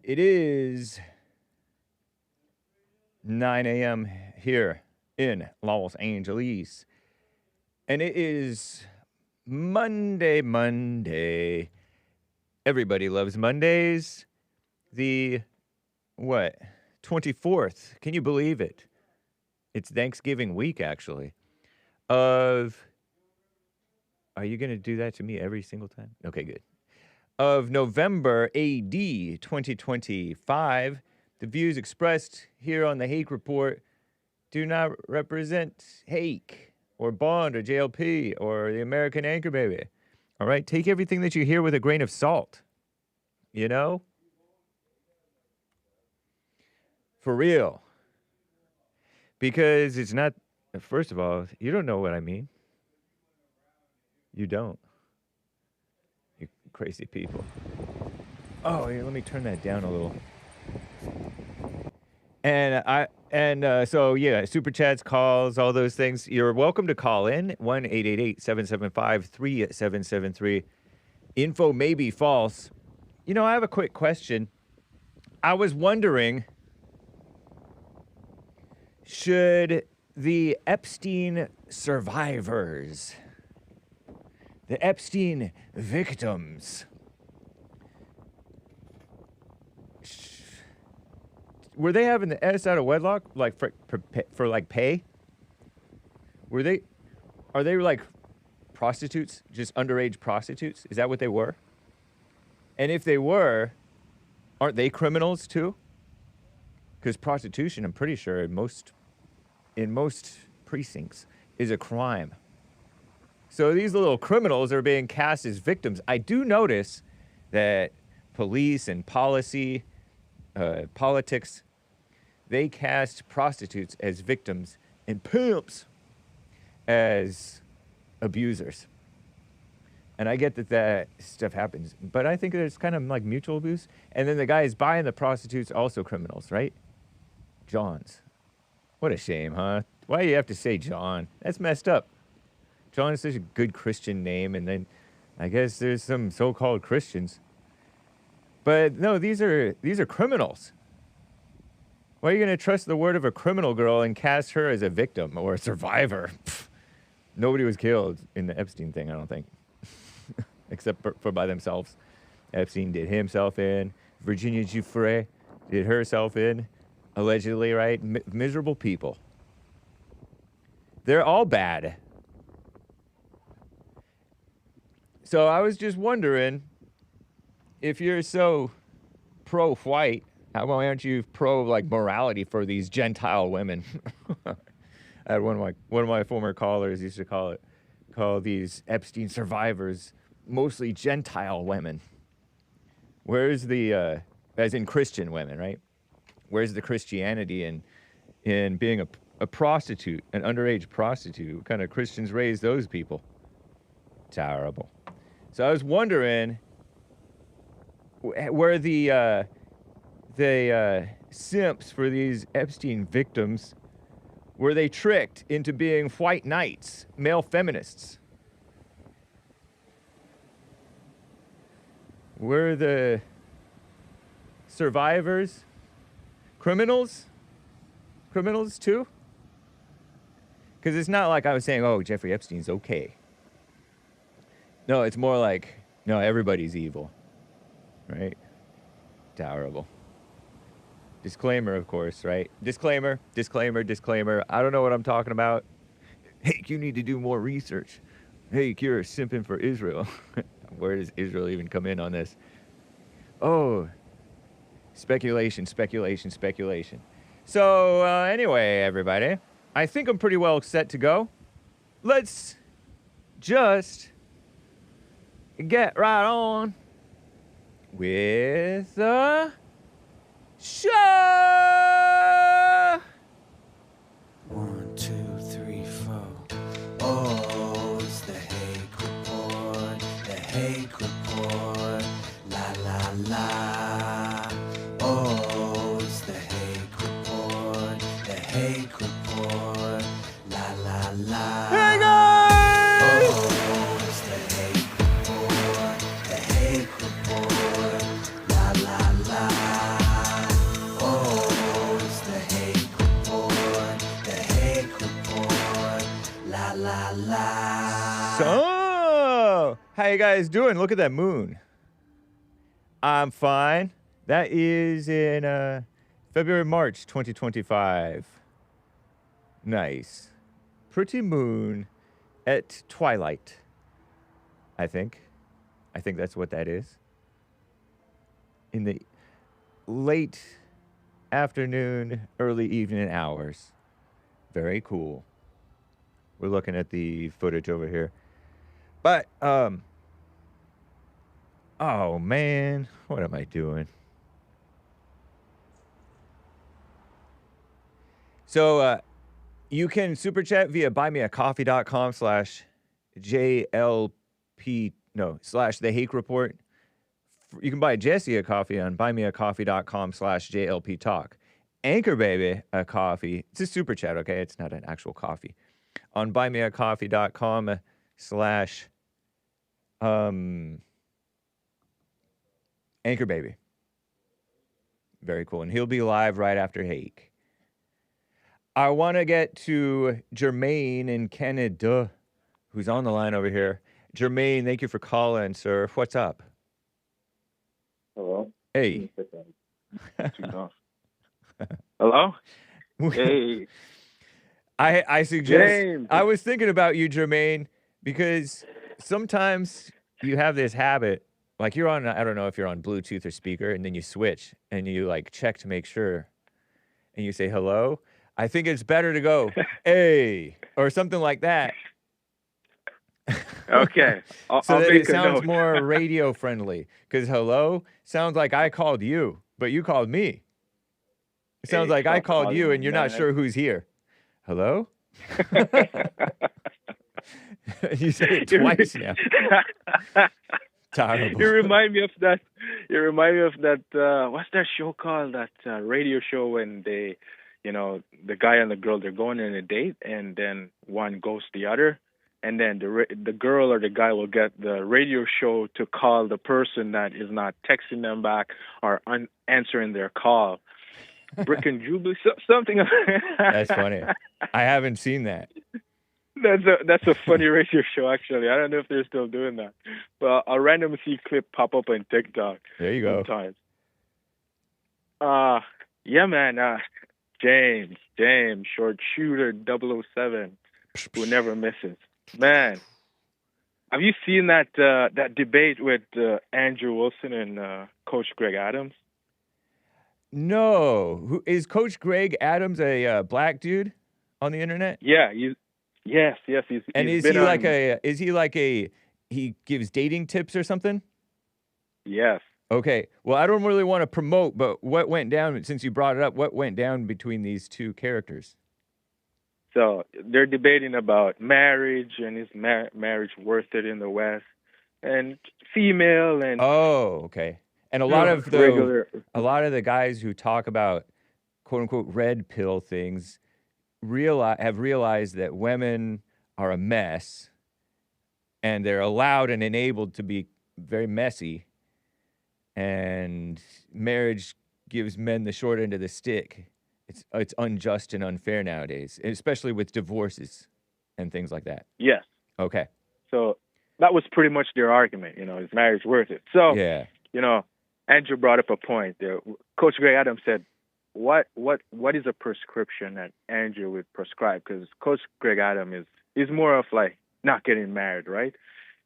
It is 9 a.m. here in Los Angeles. And it is Monday. Everybody loves Mondays. The, 24th. Can you believe it? It's Thanksgiving week, actually. Are you going to do that to me every single time? Okay, good. Of November AD 2025, the views expressed here on the Hake Report do not represent Hake or Bond or JLP or the American Anchor Baby. All right? Take everything that you hear with a grain of salt. You know? For real. Because it's not, first of all, you don't know what I mean. You don't. You crazy people. Oh, here, let me turn that down a little. So yeah, super chats, calls, all those things. You're welcome to call in 1-888-775-3773. Info may be false. You know, I have a quick question. I was wondering, should the Epstein survivors, the Epstein victims, were they having the S out of wedlock, like for like pay? Are they like prostitutes, just underage prostitutes? Is that what they were? And if they were, aren't they criminals too? Because prostitution, I'm pretty sure in most precincts is a crime. So these little criminals are being cast as victims. I do notice that police and politics, they cast prostitutes as victims and pimps as abusers. And I get that stuff happens, but I think there's kind of like mutual abuse. And then the guys buying the prostitutes also criminals, right? Johns. What a shame, huh? Why do you have to say John? That's messed up. John is such a good Christian name, and then I guess there's some so-called Christians. But no, these are criminals. Why are you going to trust the word of a criminal girl and cast her as a victim or a survivor? Pfft. Nobody was killed in the Epstein thing, I don't think. Except for by themselves. Epstein did himself in. Virginia Giuffre did herself in. Allegedly, right? Miserable people. They're all bad. So I was just wondering, if you're so pro-white, how aren't you pro like morality for these Gentile women? I had one of my former callers used to call these Epstein survivors mostly Gentile women. Where's the as in Christian women, right? Where's the Christianity in being a prostitute, an underage prostitute? What kind of Christians raise those people? Terrible. So I was wondering where the simps for these Epstein victims, were they tricked into being white knights, male feminists? Were the survivors criminals? Criminals too? Because it's not like I was saying, oh, Jeffrey Epstein's okay. No, it's more like, no, everybody's evil. Right? Terrible. Disclaimer, of course, right? Disclaimer. I don't know what I'm talking about. Hey, you need to do more research. Hey, you're simping for Israel. Where does Israel even come in on this? Oh, speculation. So, anyway, everybody, I think I'm pretty well set to go. Let's just get right on with the show. 1, 2, 3, 4. Oh, it's the Hake Report. The Hake Report. La la la. Oh, it's the Hake Report. The Hake Report. La la la. Hey guys! Oh, it's the So, how you guys doing? Look at that moon. I'm fine. That is in February, March 2025. Nice. Pretty moon at twilight, I think. I think that's what that is. In the late afternoon, early evening hours. Very cool. We're looking at the footage over here. But, oh man, what am I doing? So, you can super chat via buymeacoffee.com/JLP, / the Hake Report. You can buy Jesse a coffee on buymeacoffee.com/JLP Talk. Anchor Baby a coffee. It's a super chat, okay? It's not an actual coffee. On buymeacoffee.com/ Anchor Baby. Very cool. And he'll be live right after Hake. I want to get to Jermaine in Canada, who's on the line over here. Jermaine, thank you for calling, sir. What's up? Hello? Hey. Hello? Hey. I suggest, James. I was thinking about you, Jermaine, because sometimes you have this habit, like you're on, I don't know if you're on Bluetooth or speaker, and then you switch and you like check to make sure, and you say hello. I think it's better to go, hey, or something like that. Okay. So I'll that make it a sounds note. more radio friendly. Because hello sounds like I called you, but you called me. It sounds Hey, like I stop called calling you me, and you're not man. sure who's here. Hello? You said it twice now. Terrible. You remind me of that. What's that show called? That radio show when they, the guy and the girl, they're going on a date, and then one ghosts the other, and then the girl or the guy will get the radio show to call the person that is not texting them back or answering their call. Brick and Jubilee, something. That's funny. I haven't seen that. That's a funny radio show, actually. I don't know if they're still doing that. But I'll randomly see a clip pop up on TikTok. There you go. Sometimes. Yeah, man. James, short shooter 007, who never misses. Man, have you seen that debate with Andrew Wilson and Coach Greg Adams? No. Who is Coach Greg Adams, a black dude on the internet? Yeah, yes. And is he like he gives dating tips or something? Yes. Okay. Well, I don't really want to promote, but what went down, since you brought it up, what went down between these two characters? So they're debating about marriage and is marriage worth it in the West, and female and oh, okay. And a lot of the guys who talk about quote unquote red pill things have realized that women are a mess, and they're allowed and enabled to be very messy, and marriage gives men the short end of the stick. It's unjust and unfair nowadays, especially with divorces and things like that. Yes. Okay. So that was pretty much their argument. Is marriage worth it? So yeah. Andrew brought up a point there. Coach Greg Adams said, "What is a prescription that Andrew would prescribe?" Because Coach Greg Adams is more of like not getting married, right?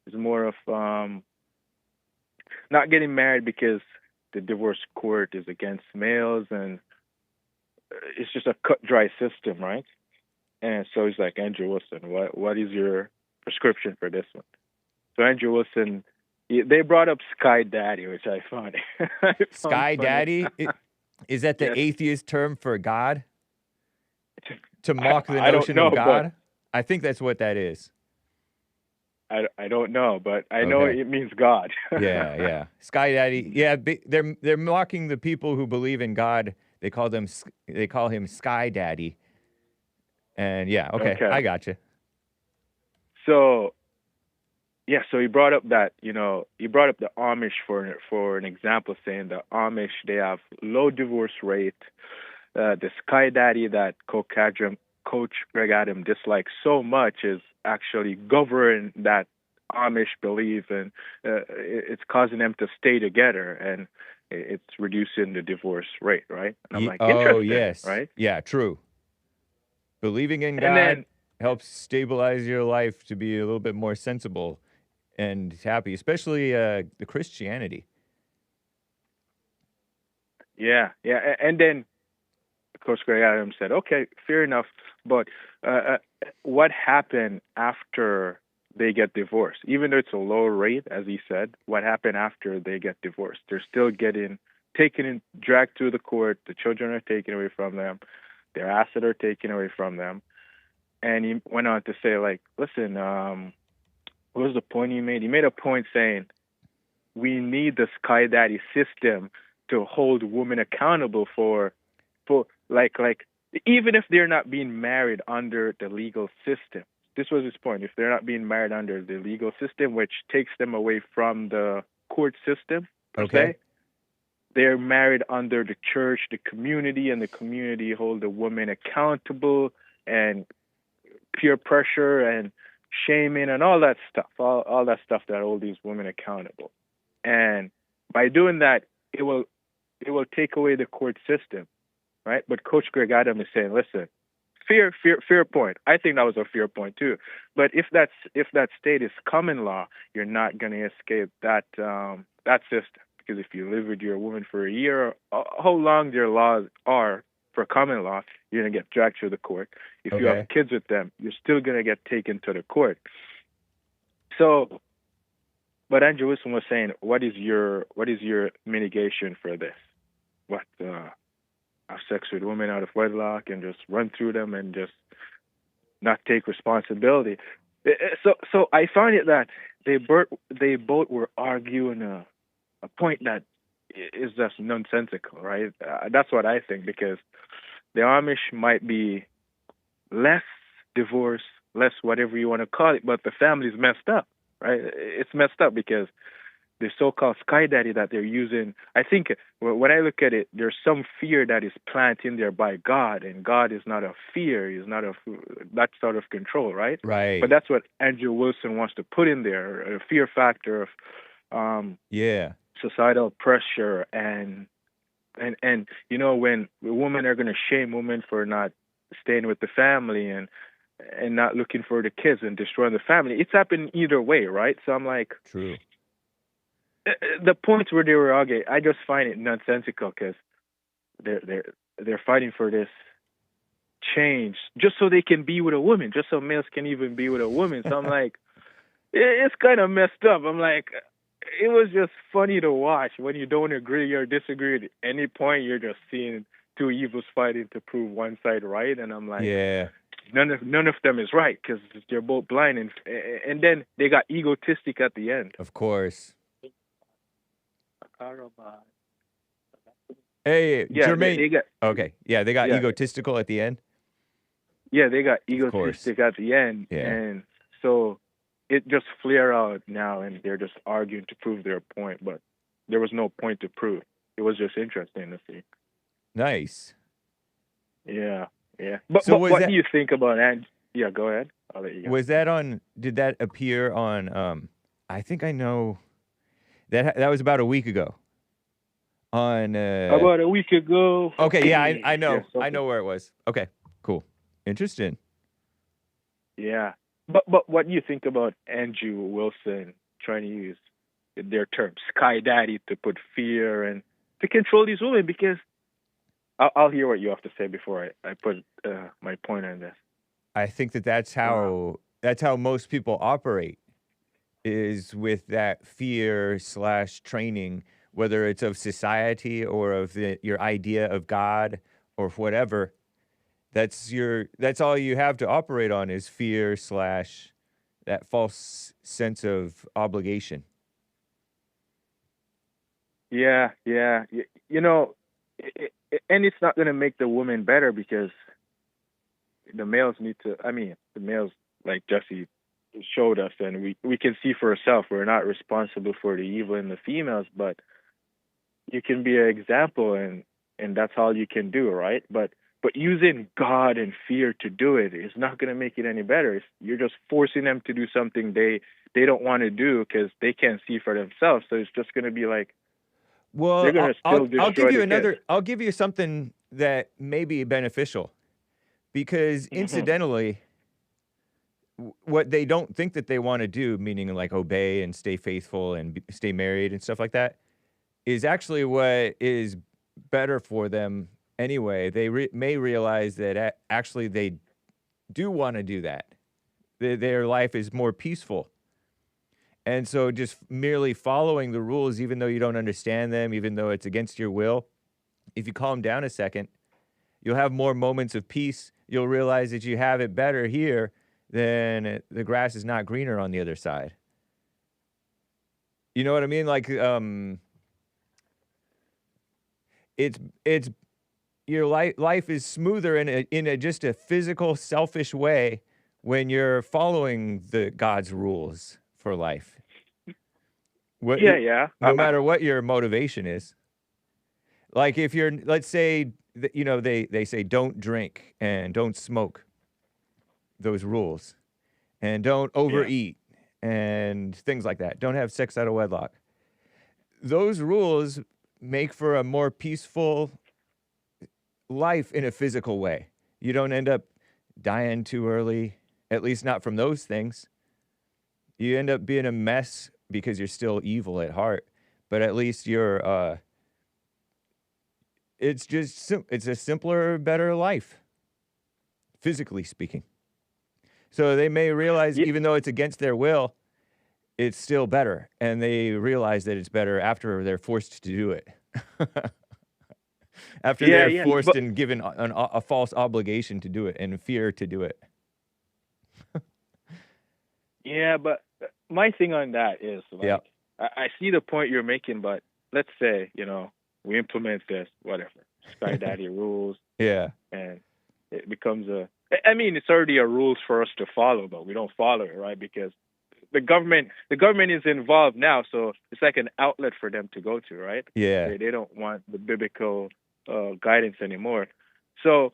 It's more of not getting married because the divorce court is against males, and it's just a cut dry system, right? And so he's like, Andrew Wilson, what is your prescription for this one? So Andrew Wilson, they brought up Sky Daddy, which I found Sky funny. Daddy? Is that the Yes. atheist term for God? To mock the I don't notion know, of God? I think that's what that is. I don't know, but I know Okay. it means God. Yeah. Sky Daddy. Yeah, they're mocking the people who believe in God. They call him Sky Daddy. And yeah, okay. I got you. So, yeah, so he brought up that, he brought up the Amish for an example, saying the Amish, they have low divorce rate. The Sky Daddy that Coach Greg Adams dislikes so much is actually govern that Amish belief, and it's causing them to stay together, and it's reducing the divorce rate, right? And I'm like, Oh, interesting, yes. right? Yeah, true. Believing in And God then, helps stabilize your life to be a little bit more sensible and happy, especially the Christianity. and then Coach Greg Adams said, okay, fair enough, but what happened after they get divorced? Even though it's a low rate, as he said, what happened after they get divorced? They're still getting taken and dragged to the court. The children are taken away from them. Their assets are taken away from them. And he went on to say, like, listen, what was the point he made? He made a point saying, we need the Sky Daddy system to hold women accountable for like even if they're not being married under the legal system. This was his point. If they're not being married under the legal system, which takes them away from the court system per se, they're married under the church, the community, and the community hold the woman accountable, and peer pressure and shaming and all that stuff, all that stuff that hold these women accountable. And by doing that, it will take away the court system, right? But Coach Greg Adams is saying, listen, fair point. I think that was a fair point too. But if that state is common law, you're not going to escape that system, because if you live with your woman for a year, how long their laws are for common law, you're going to get dragged to the court. If you have kids with them, you're still going to get taken to the court. So, but Andrew Wilson was saying, what is your mitigation for this? What, have sex with women out of wedlock and just run through them and just not take responsibility? So I find it that they both were arguing a point that is just nonsensical, right? That's what I think, because the Amish might be less divorce, less whatever you want to call it, but the family's messed up, right? It's messed up because the so-called Sky Daddy that they're using, I think when I look at it, there's some fear that is planted in there by God, and God is not a fear, he's not that sort of control, right? Right. But that's what Andrew Wilson wants to put in there, a fear factor of societal pressure and you know, when women are going to shame women for not staying with the family and not looking for the kids and destroying the family, it's happened either way, right? So I'm like, true. The points where they were arguing, I just find it nonsensical, because they're fighting for this change just so they can be with a woman, just so males can even be with a woman. So I'm like, it's kind of messed up. I'm like, it was just funny to watch when you don't agree or disagree at any point. You're just seeing two evils fighting to prove one side right, and I'm like, none of them is right, because they're both blind, and then they got egotistic at the end. Of course. Hey, Jermaine. They got egotistical at the end. Yeah, they got egotistic at the end, and so it just flare out now, and they're just arguing to prove their point, but there was no point to prove. It was just interesting to see. Nice. Yeah. But what do you think about that? Yeah, go ahead. I'll let you go. Was that on? Did that appear on? I think I know. That was about a week ago. About a week ago. Okay, yeah, I know. Yes, okay. I know where it was. Okay, cool. Interesting. Yeah. But what do you think about Andrew Wilson trying to use their term Sky Daddy to put fear and to control these women? Because I'll hear what you have to say before I put my point on this. I think that's how most people operate, is with that fear / training, whether it's of society or of your idea of God or whatever. That's all you have to operate on, is fear / that false sense of obligation. Yeah. You know, and it's not going to make the woman better, because the males the males, like Jesse showed us, and we can see for ourselves, we're not responsible for the evil in the females, but you can be an example, and that's all you can do, right? But But using God and fear to do it is not going to make it any better. You're just forcing them to do something they don't want to do because they can't see for themselves. So it's just going to be like Well, they're going to still I'll give destroy you the kids. I'll give you something that may be beneficial, because incidentally, what they don't think that they want to do, meaning like obey and stay faithful and stay married and stuff like that, is actually what is better for them anyway. They may realize that actually they do want to do that. Their life is more peaceful. And so just merely following the rules, even though you don't understand them, even though it's against your will, if you calm down a second, you'll have more moments of peace. You'll realize that you have it better here than the grass is not greener on the other side. You know what I mean? Like, it's your life is smoother in a just a physical, selfish way when you're following God's rules for life. No matter what your motivation is. Like if you're, let's say, they say don't drink and don't smoke, those rules, and don't overeat and things like that. Don't have sex out of wedlock. Those rules make for a more peaceful life in a physical way. You don't end up dying too early, at least not from those things. You end up being a mess because you're still evil at heart, but at least you're, it's a simpler, better life, physically speaking. So they may realize, even though it's against their will, it's still better. And they realize that it's better after they're forced to do it. After they're forced and given a false obligation to do it and fear to do it. Yeah, but my thing on that is, like, I see the point you're making, but let's say, we implement this, whatever, Sky Daddy rules. Yeah. And it becomes it's already a rules for us to follow, but we don't follow it, right? Because the government is involved now, so it's like an outlet for them to go to, right? Yeah. They don't want the biblical guidance anymore. So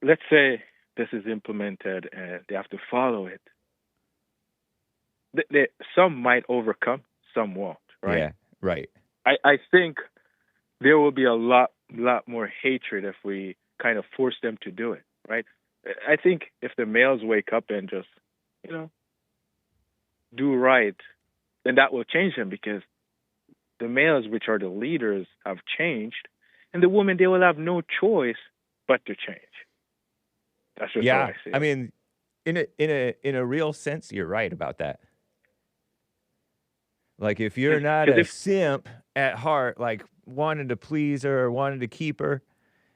let's say this is implemented and they have to follow it. Some might overcome, some won't, right? Yeah, right. I think there will be a lot more hatred if we kind of force them to do it, right? I think if the males wake up and just, do right, then that will change them, because the males, which are the leaders, have changed, and the women, they will have no choice but to change. That's just how I see it. I mean, in a real sense, you're right about that. Like, if you're not a simp at heart, like wanting to please her or wanting to keep her,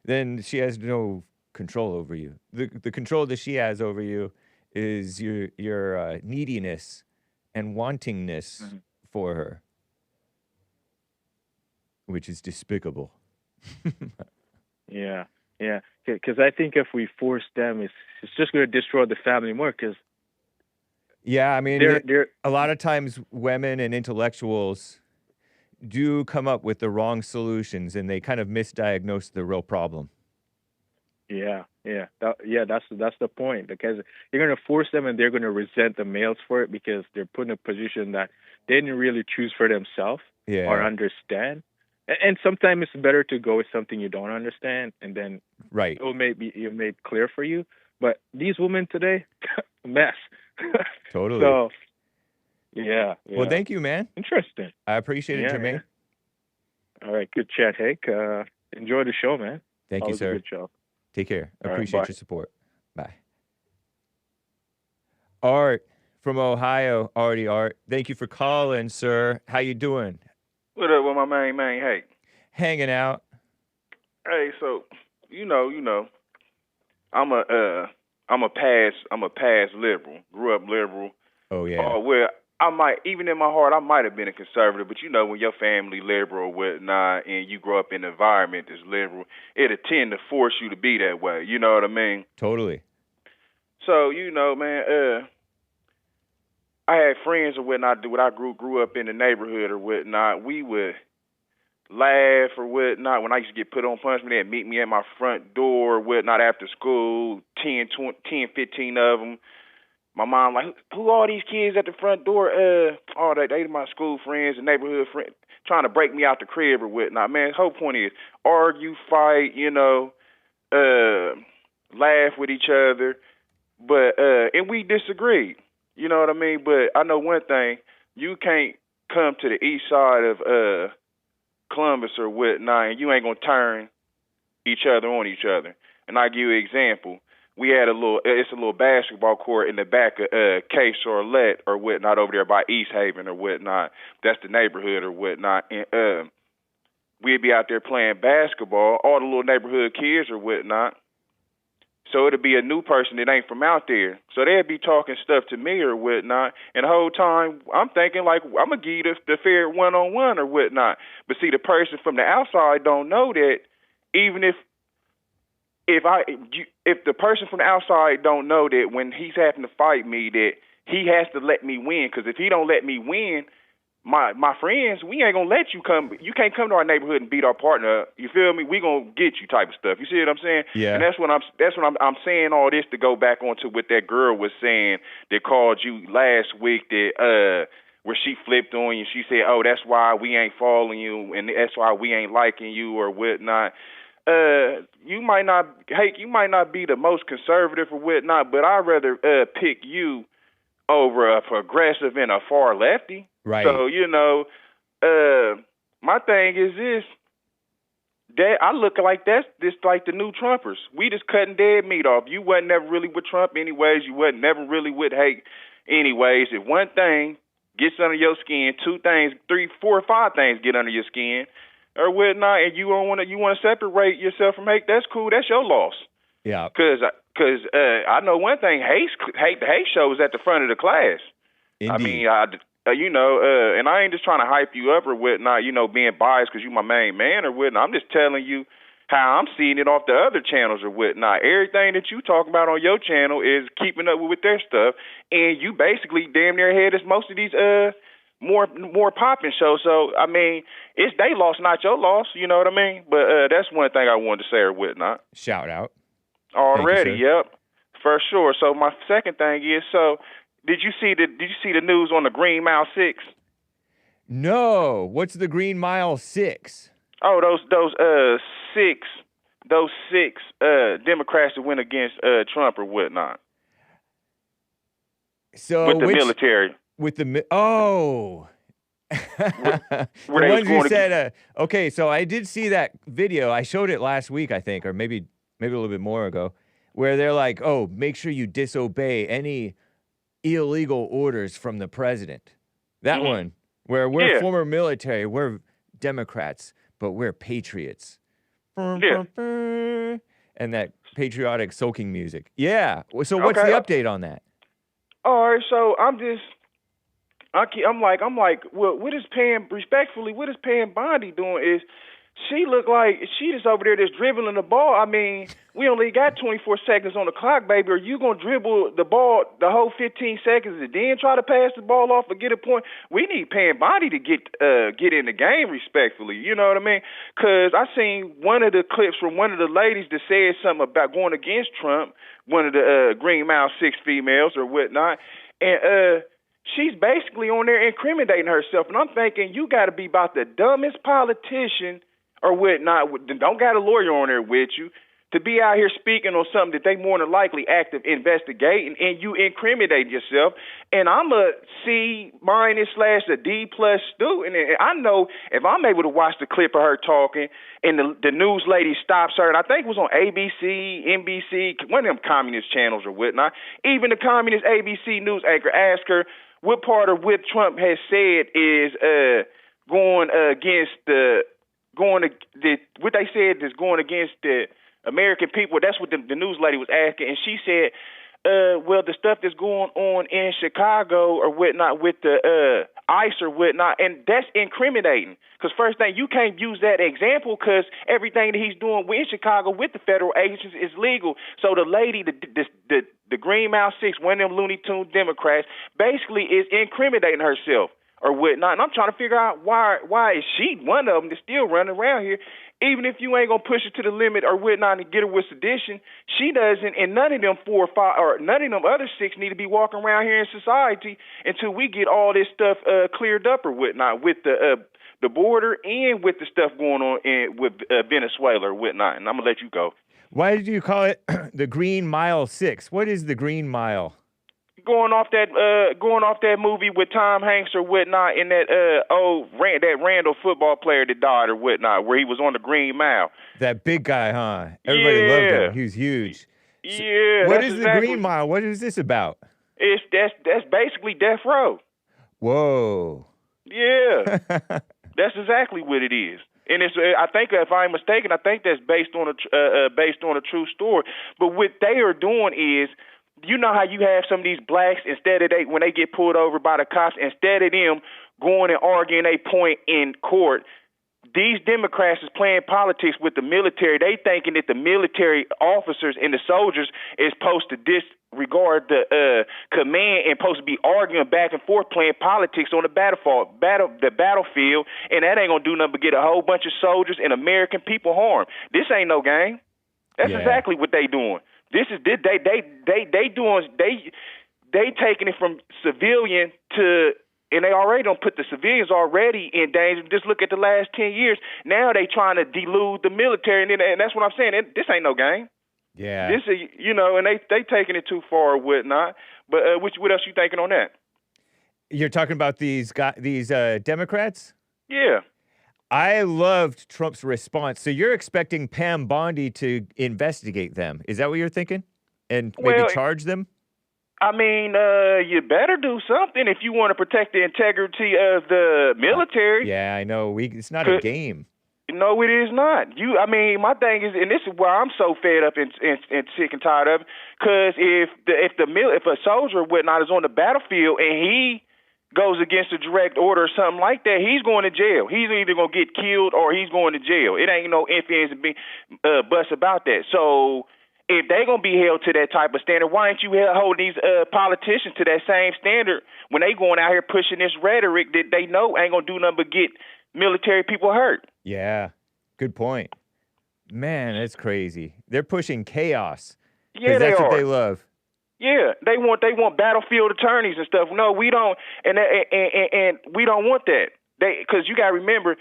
then she has no control over you. The control that she has over you is your neediness and wantingness for her, which is despicable. Yeah. Because I think if we force them, it's just going to destroy the family more. Because I mean, a lot of times women and intellectuals do come up with the wrong solutions, and they kind of misdiagnose the real problem. That's the point, because you're going to force them, and they're going to resent the males for it, because they're put in a position that they didn't really choose for themselves or understand. And sometimes it's better to go with something you don't understand, and then it will be made clear for you. But these women today, a mess. Totally. So, yeah. Well, thank you, man. Interesting. I appreciate it, Jermaine. Yeah. All right, good chat, Hake. Enjoy the show, man. Thank you, sir. A good show. Take care. I All appreciate right, your support. Bye. Art from Ohio. Art. Thank you for calling, sir. How you doing? What up with my main Hake? Hanging out. Hey, so I'm a past liberal. Grew up liberal. Oh yeah. Well, I might, even in my heart, I might have been a conservative. But when your family liberal or whatnot, and you grow up in an environment that's liberal, it'll tend to force you to be that way. You know what I mean? Totally. So man, I had friends or whatnot. When I grew up in the neighborhood or whatnot, we would laugh or whatnot. When I used to get put on punishment, they'd meet me at my front door or whatnot after school, 10, 15 of them. My mom like, who are these kids at the front door? They my school friends and neighborhood friends trying to break me out the crib or whatnot. Man, the whole point is argue, fight, laugh with each other. But and we disagreed. You know what I mean? But I know one thing, you can't come to the east side of Columbus or whatnot, and you ain't gonna turn each other on each other. And I'll give you an example. We had it's a little basketball court in the back of K Charlotte or whatnot over there by East Haven or whatnot. That's the neighborhood or whatnot. And we'd be out there playing basketball, all the little neighborhood kids or whatnot. So it'd be a new person that ain't from out there. So they'd be talking stuff to me or whatnot. And the whole time I'm thinking like, I'm going to give you the fair one-on-one or whatnot. But see, the person from the outside don't know that even if the person from the outside don't know that when he's having to fight me that he has to let me win. Because if he don't let me win, my friends, we ain't gonna let you come. You can't come to our neighborhood and beat our partner up. You feel me? We gonna get you type of stuff. You see what I'm saying? Yeah. And that's what I'm saying all this to go back onto what that girl was saying that called you last week that where she flipped on you. She said, "Oh, that's why we ain't following you, and that's why we ain't liking you or whatnot." You might not, Hake, you might not be the most conservative or whatnot, but I'd rather pick you over a progressive and a far lefty. Right. So, my thing is this, that I look like that's just like the new Trumpers. We just cutting dead meat off. You wasn't never really with Trump anyways. You wasn't never really with Hake anyways. If one thing gets under your skin, 2 things, 3, 4, 5 things get under your skin or whatnot, and you want to separate yourself from Hake, that's cool. That's your loss. Yeah. Because I know one thing, the Hake show is at the front of the class. Indeed. I mean, and I ain't just trying to hype you up or whatnot, being biased because you my main man or whatnot. I'm just telling you how I'm seeing it off the other channels or whatnot. Everything that you talk about on your channel is keeping up with their stuff, and you basically damn near ahead as most of these more popping shows. So, I mean, it's they loss, not your loss, you know what I mean? But that's one thing I wanted to say or whatnot. Shout out. Already, Thank you, yep, for sure. So my second thing is, did you see the news on the Green Mile 6? No. What's the Green Mile 6? Oh, those six Democrats that went against Trump or whatnot. So with the military. With the the where ones who said, okay, so I did see that video. I showed it last week, I think, or maybe a little bit more ago, where they're like, oh, make sure you disobey any illegal orders from the president. That one, where we're former military, we're Democrats, but we're patriots. Yeah. And that patriotic soaking music. Yeah. So what's the update on that? All right, so I'm like, well, what is Pam Bondi doing is she look like she just over there just dribbling the ball. I mean, we only got 24 seconds on the clock, baby. Are you going to dribble the ball the whole 15 seconds and then try to pass the ball off or get a point? We need Pam Bondi to get in the game respectfully. You know what I mean? Because I seen one of the clips from one of the ladies that said something about going against Trump, one of the Green Mile 6 females or whatnot, and she's basically on there incriminating herself. And I'm thinking, you got to be about the dumbest politician or whatnot, don't got a lawyer on there with you, to be out here speaking on something that they more than likely active investigating, and you incriminate yourself. And I'm a C- / a D+ student. And I know if I'm able to watch the clip of her talking and the news lady stops her, and I think it was on ABC, NBC, one of them communist channels or whatnot, even the communist ABC news anchor asked her what part of what Trump has said is going against what they said is going against the American people. That's what the news lady was asking. And she said, well, the stuff that's going on in Chicago or whatnot with the ICE or whatnot, and that's incriminating. Because first thing, you can't use that example because everything that he's doing in Chicago with the federal agencies is legal. So the lady, the Green Mile 6, one of them Looney Tunes Democrats, basically is incriminating herself or whatnot. And I'm trying to figure out why is she one of them that's still running around here. Even if you ain't gonna push it to the limit or whatnot and get her with sedition, she doesn't, and none of them 4 or 5 or none of them other 6 need to be walking around here in society until we get all this stuff cleared up or whatnot with the border and with the stuff going on with Venezuela or whatnot. And I'm gonna let you go. Why did you call it the Green Mile 6? What is the Green Mile? Going off that movie with Tom Hanks or whatnot, and that that Randall football player that died or whatnot, where he was on the Green Mile. That big guy, huh? Everybody loved him. He was huge. Yeah. What is the Green Mile? What is this about? That's basically death row. Whoa. Yeah. That's exactly what it is. And it's, I think, if I'm mistaken, I think that's based on a true story. But what they are doing is, you know how you have some of these blacks, when they get pulled over by the cops, instead of them going and arguing a point in court, these Democrats is playing politics with the military. They thinking that the military officers and the soldiers is supposed to disregard the command and supposed to be arguing back and forth, playing politics on the battlefield, and that ain't gonna do nothing but get a whole bunch of soldiers and American people harmed. This ain't no game. That's exactly what they doing. This is they taking it from civilian to. And they already don't put the civilians already in danger. Just look at the last 10 years. Now they trying to delude the military, and that's what I'm saying. This ain't no game. Yeah. This is, and they taking it too far or whatnot. But what else you thinking on that? You're talking about these Democrats? Yeah. I loved Trump's response. So you're expecting Pam Bondi to investigate them. Is that what you're thinking? And maybe charge them? I mean, you better do something if you want to protect the integrity of the military. Yeah, I know. It's not a game. No, it is not. My thing is, and this is why I'm so fed up and sick and tired of it, because if a soldier or whatnot is on the battlefield and he goes against a direct order or something like that, he's going to jail. He's either going to get killed or he's going to jail. It ain't no ifs, ands, and buts about that. So if they're going to be held to that type of standard, why ain't you hold these politicians to that same standard when they going out here pushing this rhetoric that they know ain't going to do nothing but get military people hurt? Yeah, good point. Man, that's crazy. They're pushing chaos. Yeah, that's what they love. Yeah, they want battlefield attorneys and stuff. No, we don't, and we don't want that. Because you got to remember,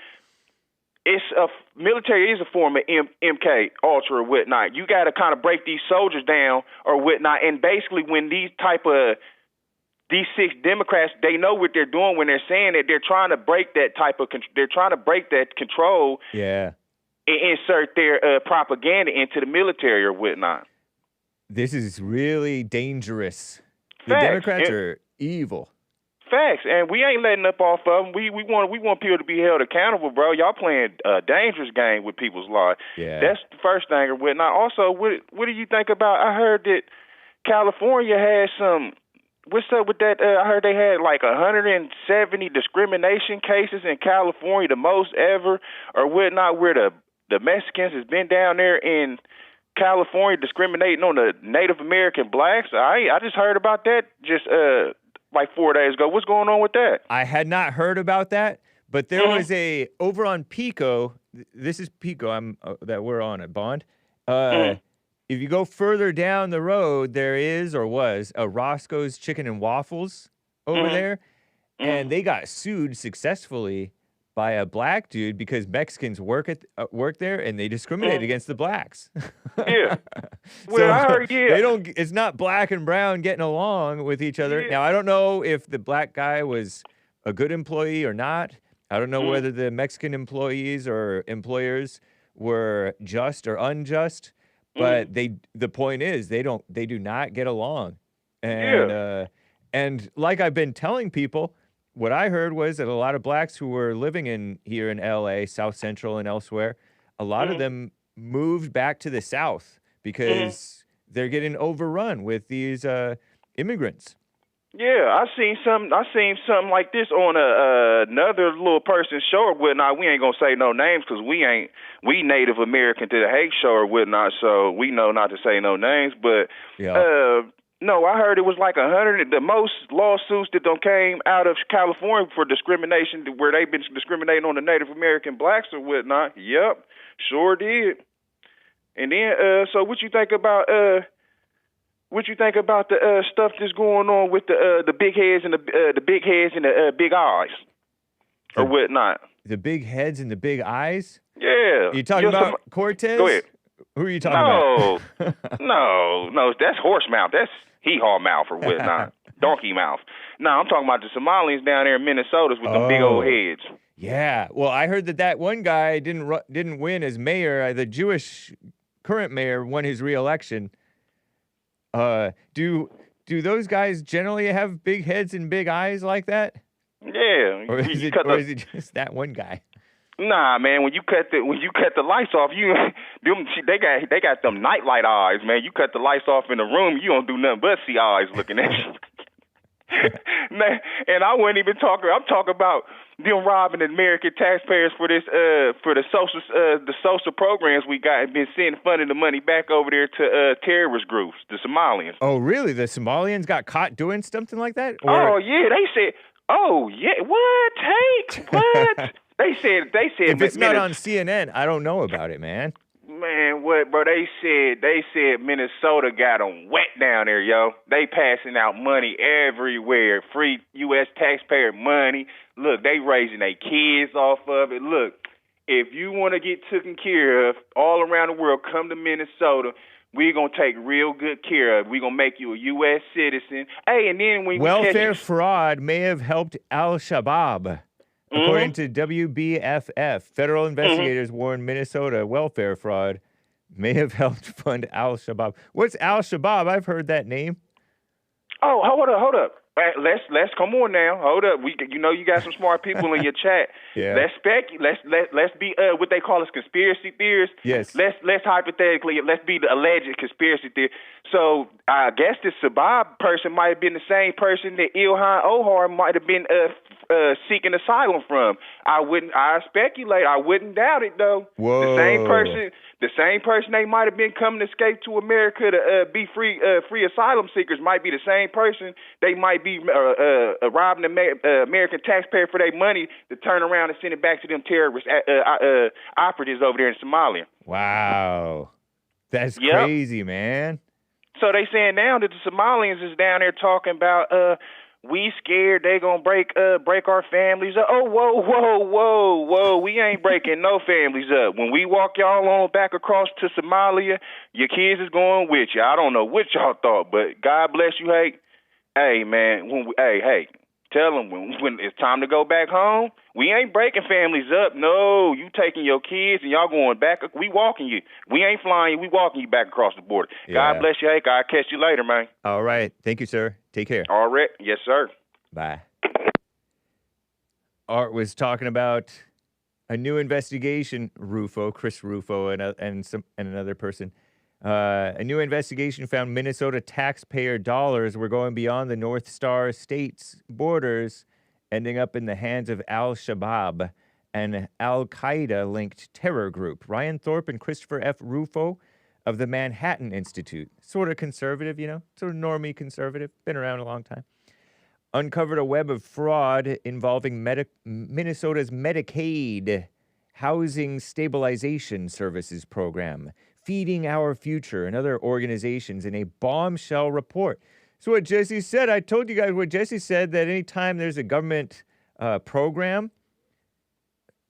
military is a form of MK Ultra or whatnot. You got to kind of break these soldiers down or whatnot. And basically, when these 6 Democrats, they know what they're doing when they're saying that they're trying to break that control. Yeah. And insert their propaganda into the military or whatnot. This is really dangerous. Facts. The Democrats are evil. Facts, and we ain't letting up off of them. We want people to be held accountable, bro. Y'all playing a dangerous game with people's lives. Yeah. That's the first thing or whatnot. Also, what do you think about? I heard that California has some. What's up with that? I heard they had like 170 discrimination cases in California, the most ever, or whatnot, where the Mexicans has been down there in California discriminating on the Native American blacks. I just heard about that just like 4 days ago. What's going on with that? I had not heard about that, but there was over on Pico. This is Pico that we're on at Bond. If you go further down the road, there is or was a Roscoe's Chicken and Waffles over there, and they got sued successfully by a black dude because Mexicans work there and they discriminate against the blacks. Yeah. Well, I heard, they don't. It's not black and brown getting along with each other. Yeah. Now I don't know if the black guy was a good employee or not. I don't know whether the Mexican employees or employers were just or unjust. But the point is they do not get along. And and like I've been telling people, what I heard was that a lot of blacks who were living here in LA, South Central and elsewhere, a lot of them moved back to the South because they're getting overrun with these immigrants. Yeah, I seen something like this on another little person's show or whatnot. We ain't gonna say no names because we Native American to the Hake show or whatnot, so we know not to say no names. But No, I heard it was like 100. The most lawsuits that done came out of California for discrimination, where they've been discriminating on the Native American blacks or whatnot. Yep, sure did. And then, so what you think about the stuff that's going on with the big heads and the big heads and the big eyes or whatnot? The big heads and the big eyes? Yeah. You talking about Cortez? Go ahead. Who are you talking about? No, that's horse mouth. That's hee-haw mouth or whatnot. Donkey mouth. No, I'm talking about the Somalians down there in Minnesota with the big old heads. Yeah. Well, I heard that one guy didn't win as mayor. The Jewish current mayor won his re-election. Do those guys generally have big heads and big eyes like that? Yeah. Or is it just that one guy? Nah, man. When you cut the lights off, they got them nightlight eyes, man. You cut the lights off in the room, you don't do nothing but see eyes looking at you. Man, and I wasn't even talking. I'm talking about them robbing the American taxpayers for this for the social programs we got and been sending funding the money back over there to terrorist groups, the Somalians. Oh, really? The Somalians got caught doing something like that? Oh yeah, they said. Oh yeah, what? Hake? What? They said. If it's not on CNN, I don't know about it, man. Man, what, bro? They said Minnesota got them wet down there, yo. They passing out money everywhere, free U.S. taxpayer money. Look, they raising their kids off of it. Look, if you want to get taken care of all around the world, come to Minnesota. We're going to take real good care of. We're going to make you a U.S. citizen. Hey, and then when welfare fraud may have helped Al-Shabaab. According to WBFF, federal investigators warn Minnesota welfare fraud may have helped fund Al-Shabaab. What's Al-Shabaab? I've heard that name. Oh, hold up. Let's come on now. Hold up. You got some smart people in your chat. Yeah. Let's be what they call us conspiracy theorists. Yes. Let's hypothetically let's be the alleged conspiracy theorist. So I guess this Shabaab person might have been the same person that Ilhan Omar might have been seeking asylum from. I speculate. I wouldn't doubt it though. Whoa. The same person they might have been coming to escape to America to be free asylum seekers might be the same person they might be robbing the American taxpayer for their money to turn around and send it back to them terrorist operatives over there in Somalia. Wow. That's crazy, man. So they saying now that the Somalians is down there talking about we scared they gonna break our families up. Oh, whoa. We ain't breaking no families up. When we walk y'all on back across to Somalia, your kids is going with you. I don't know what y'all thought, but God bless you, Hake. Hey, man, hey, tell them when it's time to go back home, we ain't breaking families up. No, you taking your kids and y'all going back. We walking you. We ain't flying you. We walking you back across the border. Yeah. God bless you, Hake. I'll catch you later, man. All right. Thank you, sir. Take care. All right. Yes, sir. Bye. Art was talking about a new investigation, Chris Rufo, and another person. A new investigation found Minnesota taxpayer dollars were going beyond the North Star state's borders, ending up in the hands of Al-Shabaab, an Al-Qaeda-linked terror group. Ryan Thorpe and Christopher F. Rufo of the Manhattan Institute, sort of conservative, sort of normie conservative, been around a long time, uncovered a web of fraud involving Minnesota's Medicaid Housing Stabilization Services Program, Feeding Our Future, and other organizations in a bombshell report. So what Jesse said, I told you guys what Jesse said, that anytime there's a government program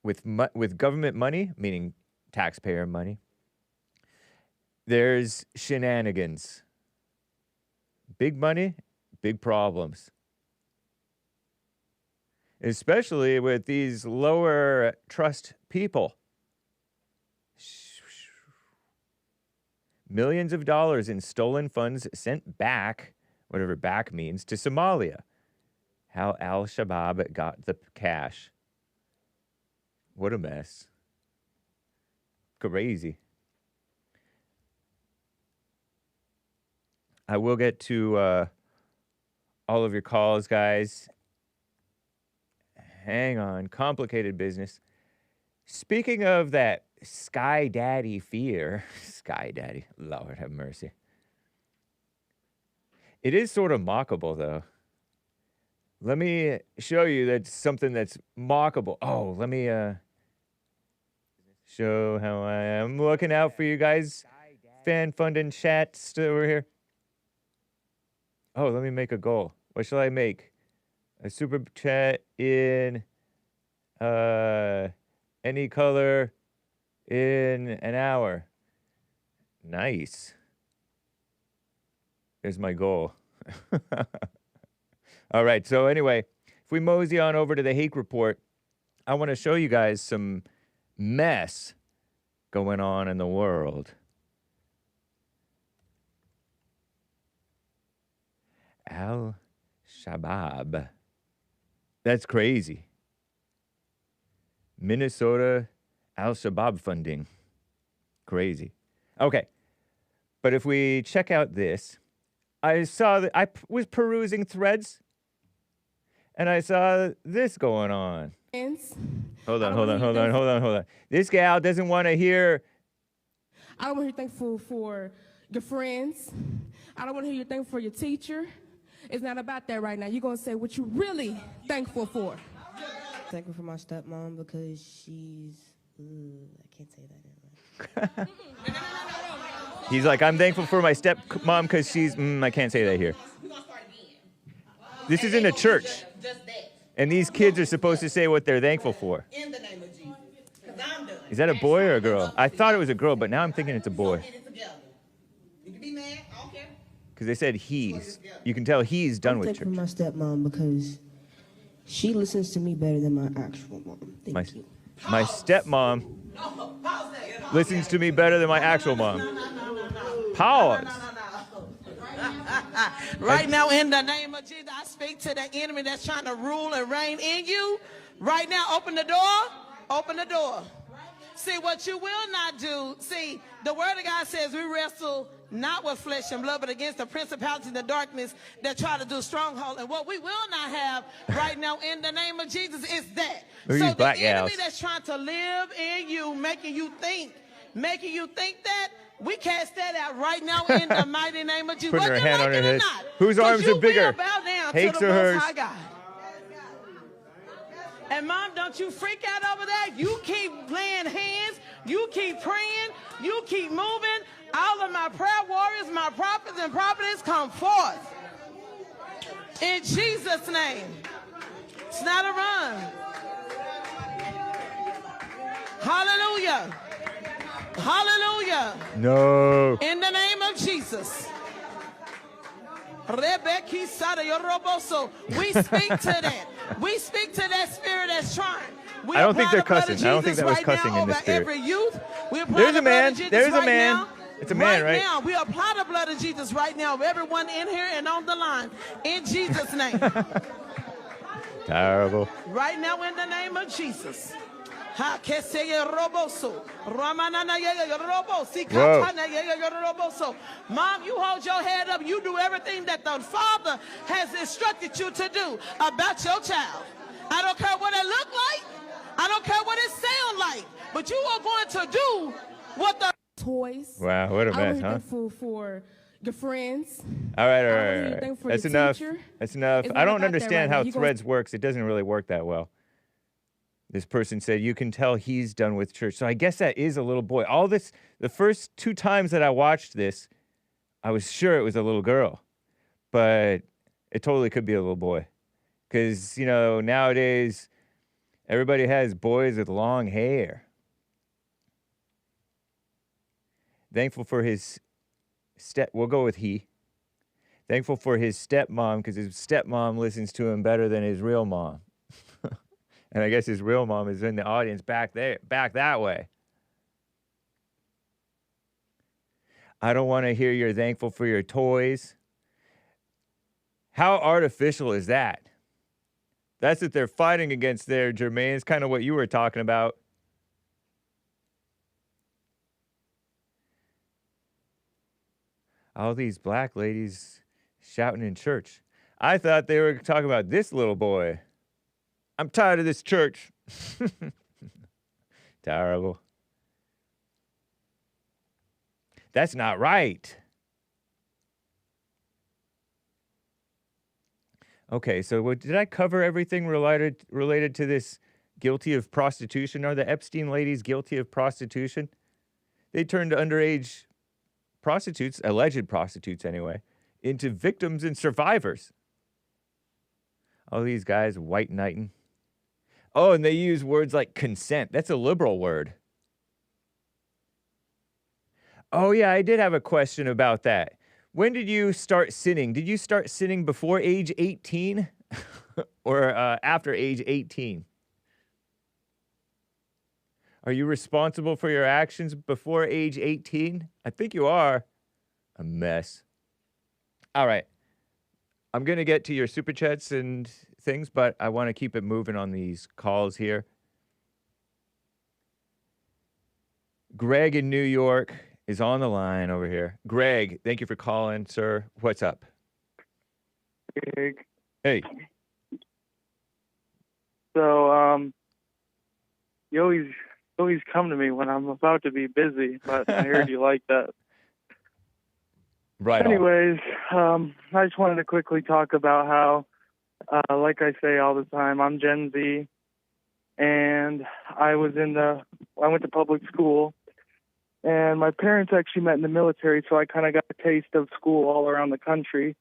with government money, meaning taxpayer money, there's shenanigans. Big money, big problems. Especially with these lower trust people. Millions of dollars in stolen funds sent back, whatever back means, to Somalia. How Al-Shabaab got the cash. What a mess. Crazy. I will get to all of your calls, guys. Hang on. Complicated business. Speaking of that Sky Daddy fear, Sky Daddy, Lord have mercy. It is sort of mockable, though. Let me show you that's something that's mockable. Oh, let me show how I am looking out for you guys. Fan funding chats over here. Oh, let me make a goal. What shall I make? A super chat in any color in an hour. Nice. There's my goal. All right, so anyway, if we mosey on over to the Hake report, I want to show you guys some mess going on in the world. Al-Shabaab. That's crazy. Minnesota Al-Shabaab funding. Crazy. Okay. But if we check out this, I saw that I was perusing threads and I saw this going on. Hold on. This gal doesn't want to hear. I don't want to hear you thankful for your friends. I don't want to hear you thankful for your teacher. It's not about that right now. You're going to say what you're really thankful for. Thankful for my stepmom because she's, I can't say that. He's like, I'm thankful for my stepmom because she's, I can't say that here. This is in a church. And these kids are supposed to say what they're thankful for. In the name of Jesus. 'Cause I'm done. Is that a boy or a girl? I thought it was a girl, but now I'm thinking it's a boy. You can be mad, I don't care. Because they said he's. You can tell he's done with Thankful church. for my stepmom because she listens to me better than my actual mom. Thank you. My stepmom listens to me better than my actual mom. Pause. Right now, in the name of Jesus, I speak to the enemy that's trying to rule and reign in you. Right now, open the door. Open the door. See, what you will not do, see, the word of God says we wrestle not with flesh and blood, but against the principalities in the darkness that try to do stronghold. And what we will not have right now in the name of Jesus is that. Look at So these the black enemy gals. that's trying to live in you, making you think that, we cast that out right now in the mighty name of Jesus. Putting her Whether you hand like on her it or head. not, Whose 'cause arms you are bigger? will bow down to Hake's the or Most hers? High God. And mom, don't you freak out over that. You keep laying hands. You keep praying. You keep moving. All of my prayer warriors, my prophets and prophetess come forth. In Jesus' name. It's not a run. Hallelujah. Hallelujah. No. In the name of Jesus. We speak to that. We speak to that spirit that's trying. We I don't think apply they're the blood of cussing. I don't think Jesus that was right cussing now in the over spirit. every youth. We apply There's the a blood man. of Jesus There's a right man. now. It's a man, right? Now, we apply the blood of Jesus right now over everyone in here and on the line. In Jesus' name. Terrible. Right now, in the name of Jesus. Mom, you hold your head up. You do everything that the Father has instructed you to do about your child. I don't care what it look like. I don't care what it sound like. But you are going to do what the Toys. Wow, what a I don't mess, want to huh? hear thankful for your friends. All right. I don't want to hear you thankful for That's your enough. teacher. That's enough. It's I not don't about that understand right now. how You gonna- Threads works. It doesn't really work that well. This person said, you can tell he's done with church. So I guess that is a little boy. All this, the first 2 times that I watched this, I was sure it was a little girl. But it totally could be a little boy. Because, you know, nowadays, everybody has boys with long hair. Thankful for his we'll go with he. Thankful for his stepmom, because his stepmom listens to him better than his real mom. And I guess his real mom is in the audience back that way. I don't want to hear you're thankful for your toys. How artificial is that? That's what they're fighting against there, Jermaine. It's kind of what you were talking about. All these black ladies shouting in church. I thought they were talking about this little boy. I'm tired of this church. Terrible. That's not right. Okay, so did I cover everything related to this guilty of prostitution? Are the Epstein ladies guilty of prostitution? They turned underage prostitutes, alleged prostitutes anyway, into victims and survivors. All these guys white knighting. Oh, and they use words like consent. That's a liberal word. Oh, yeah, I did have a question about that. When did you start sinning? Did you start sinning before age 18 or after age 18? Are you responsible for your actions before age 18? I think you are. A mess. All right. I'm going to get to your super chats and things, but I want to keep it moving on these calls here. Greg in New York is on the line over here. Greg, thank you for calling, sir. What's up? Greg. Hey. So, you always come to me when I'm about to be busy, but I heard you like that. Right. Anyways, I just wanted to quickly talk about how, like I say all the time, I'm Gen Z, and I went to public school, and my parents actually met in the military, so I kind of got a taste of school all around the country.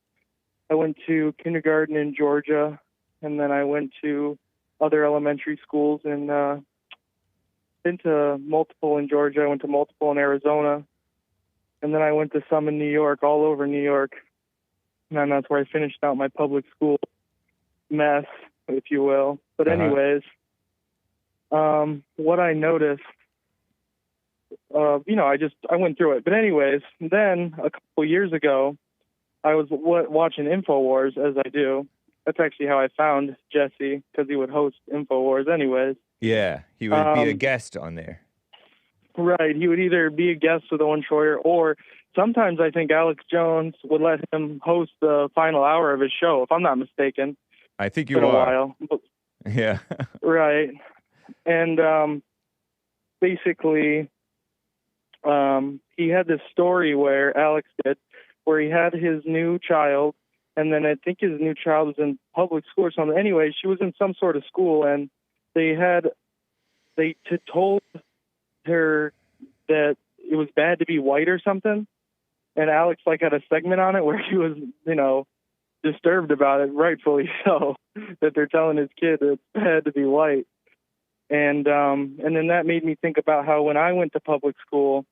I went to kindergarten in Georgia, and then I went to other elementary schools, and been to multiple in Georgia. I went to multiple in Arizona. And then I went to some in New York, all over New York. And then that's where I finished out my public school mess, if you will. But anyways, what I noticed, I went through it. But anyways, then a couple years ago, I was watching InfoWars, as I do. That's actually how I found Jesse, because he would host InfoWars anyways. Yeah, he would be a guest on there. Right. He would either be a guest with Owen Schroyer, or sometimes I think Alex Jones would let him host the final hour of his show, if I'm not mistaken. I think you are. Been a while. Yeah. Right. And basically, he had this story where Alex did, where he had his new child, and then I think his new child was in public school or something. Anyway, she was in some sort of school, and they told her that it was bad to be white or something, and Alex had a segment on it where he was disturbed about it, rightfully so, that they're telling his kid it's bad to be white. And then that made me think about how when I went to public school,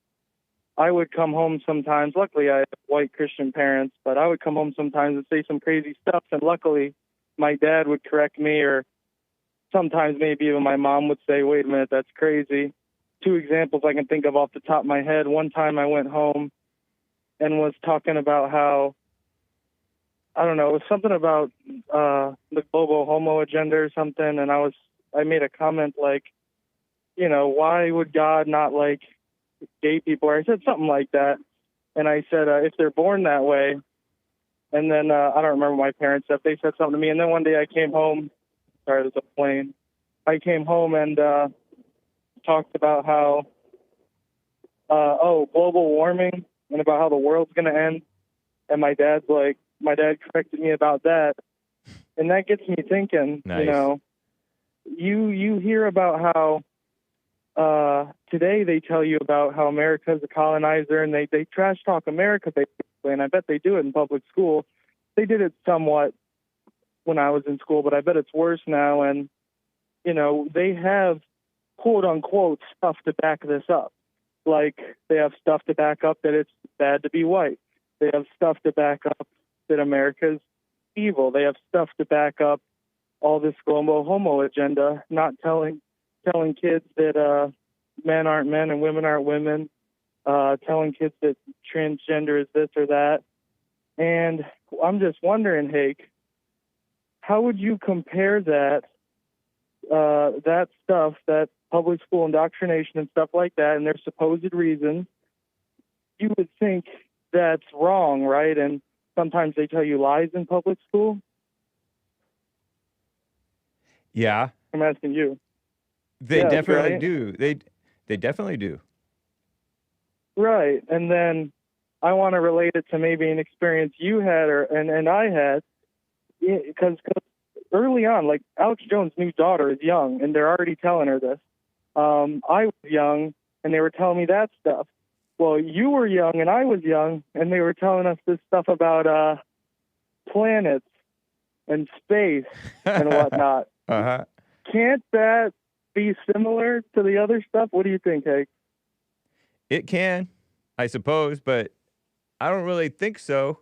I would come home sometimes. Luckily I have white Christian parents, but I would come home sometimes and say some crazy stuff, and luckily my dad would correct me, or sometimes maybe even my mom would say, wait a minute, that's crazy. 2 examples I can think of off the top of my head. One time I went home and was talking about how, I don't know, it was something about the global homo agenda or something, and I made a comment like, why would God not like gay people? Or I said something like that, and I said, if they're born that way, and then I don't remember what my parents said. They said something to me, and then one day I came home, sorry, there's a plane. I came home and talked about how, global warming, and about how the world's going to end. And my dad corrected me about that. And that gets me thinking, nice. You hear about how today they tell you about how America's a colonizer, and they trash talk America, basically. And I bet they do it in public school. They did it somewhat when I was in school, but I bet it's worse now. And, they have quote unquote stuff to back this up. Like, they have stuff to back up that it's bad to be white. They have stuff to back up that America's evil. They have stuff to back up all this global homo agenda, not telling kids that men aren't men and women aren't women, telling kids that transgender is this or that. And I'm just wondering, Hake, how would you compare that stuff, that public school indoctrination and stuff like that, and their supposed reasons? You would think that's wrong, right? And sometimes they tell you lies in public school. Yeah. I'm asking you. They definitely do. They definitely do. Right. And then I want to relate it to maybe an experience you had and I had. because early on, like Alex Jones' new daughter is young, and they're already telling her this. I was young, and they were telling me that stuff. Well, you were young, and I was young, and they were telling us this stuff about planets and space and whatnot. Uh-huh. Can't that be similar to the other stuff? What do you think, Hake? It can, I suppose, but I don't really think so.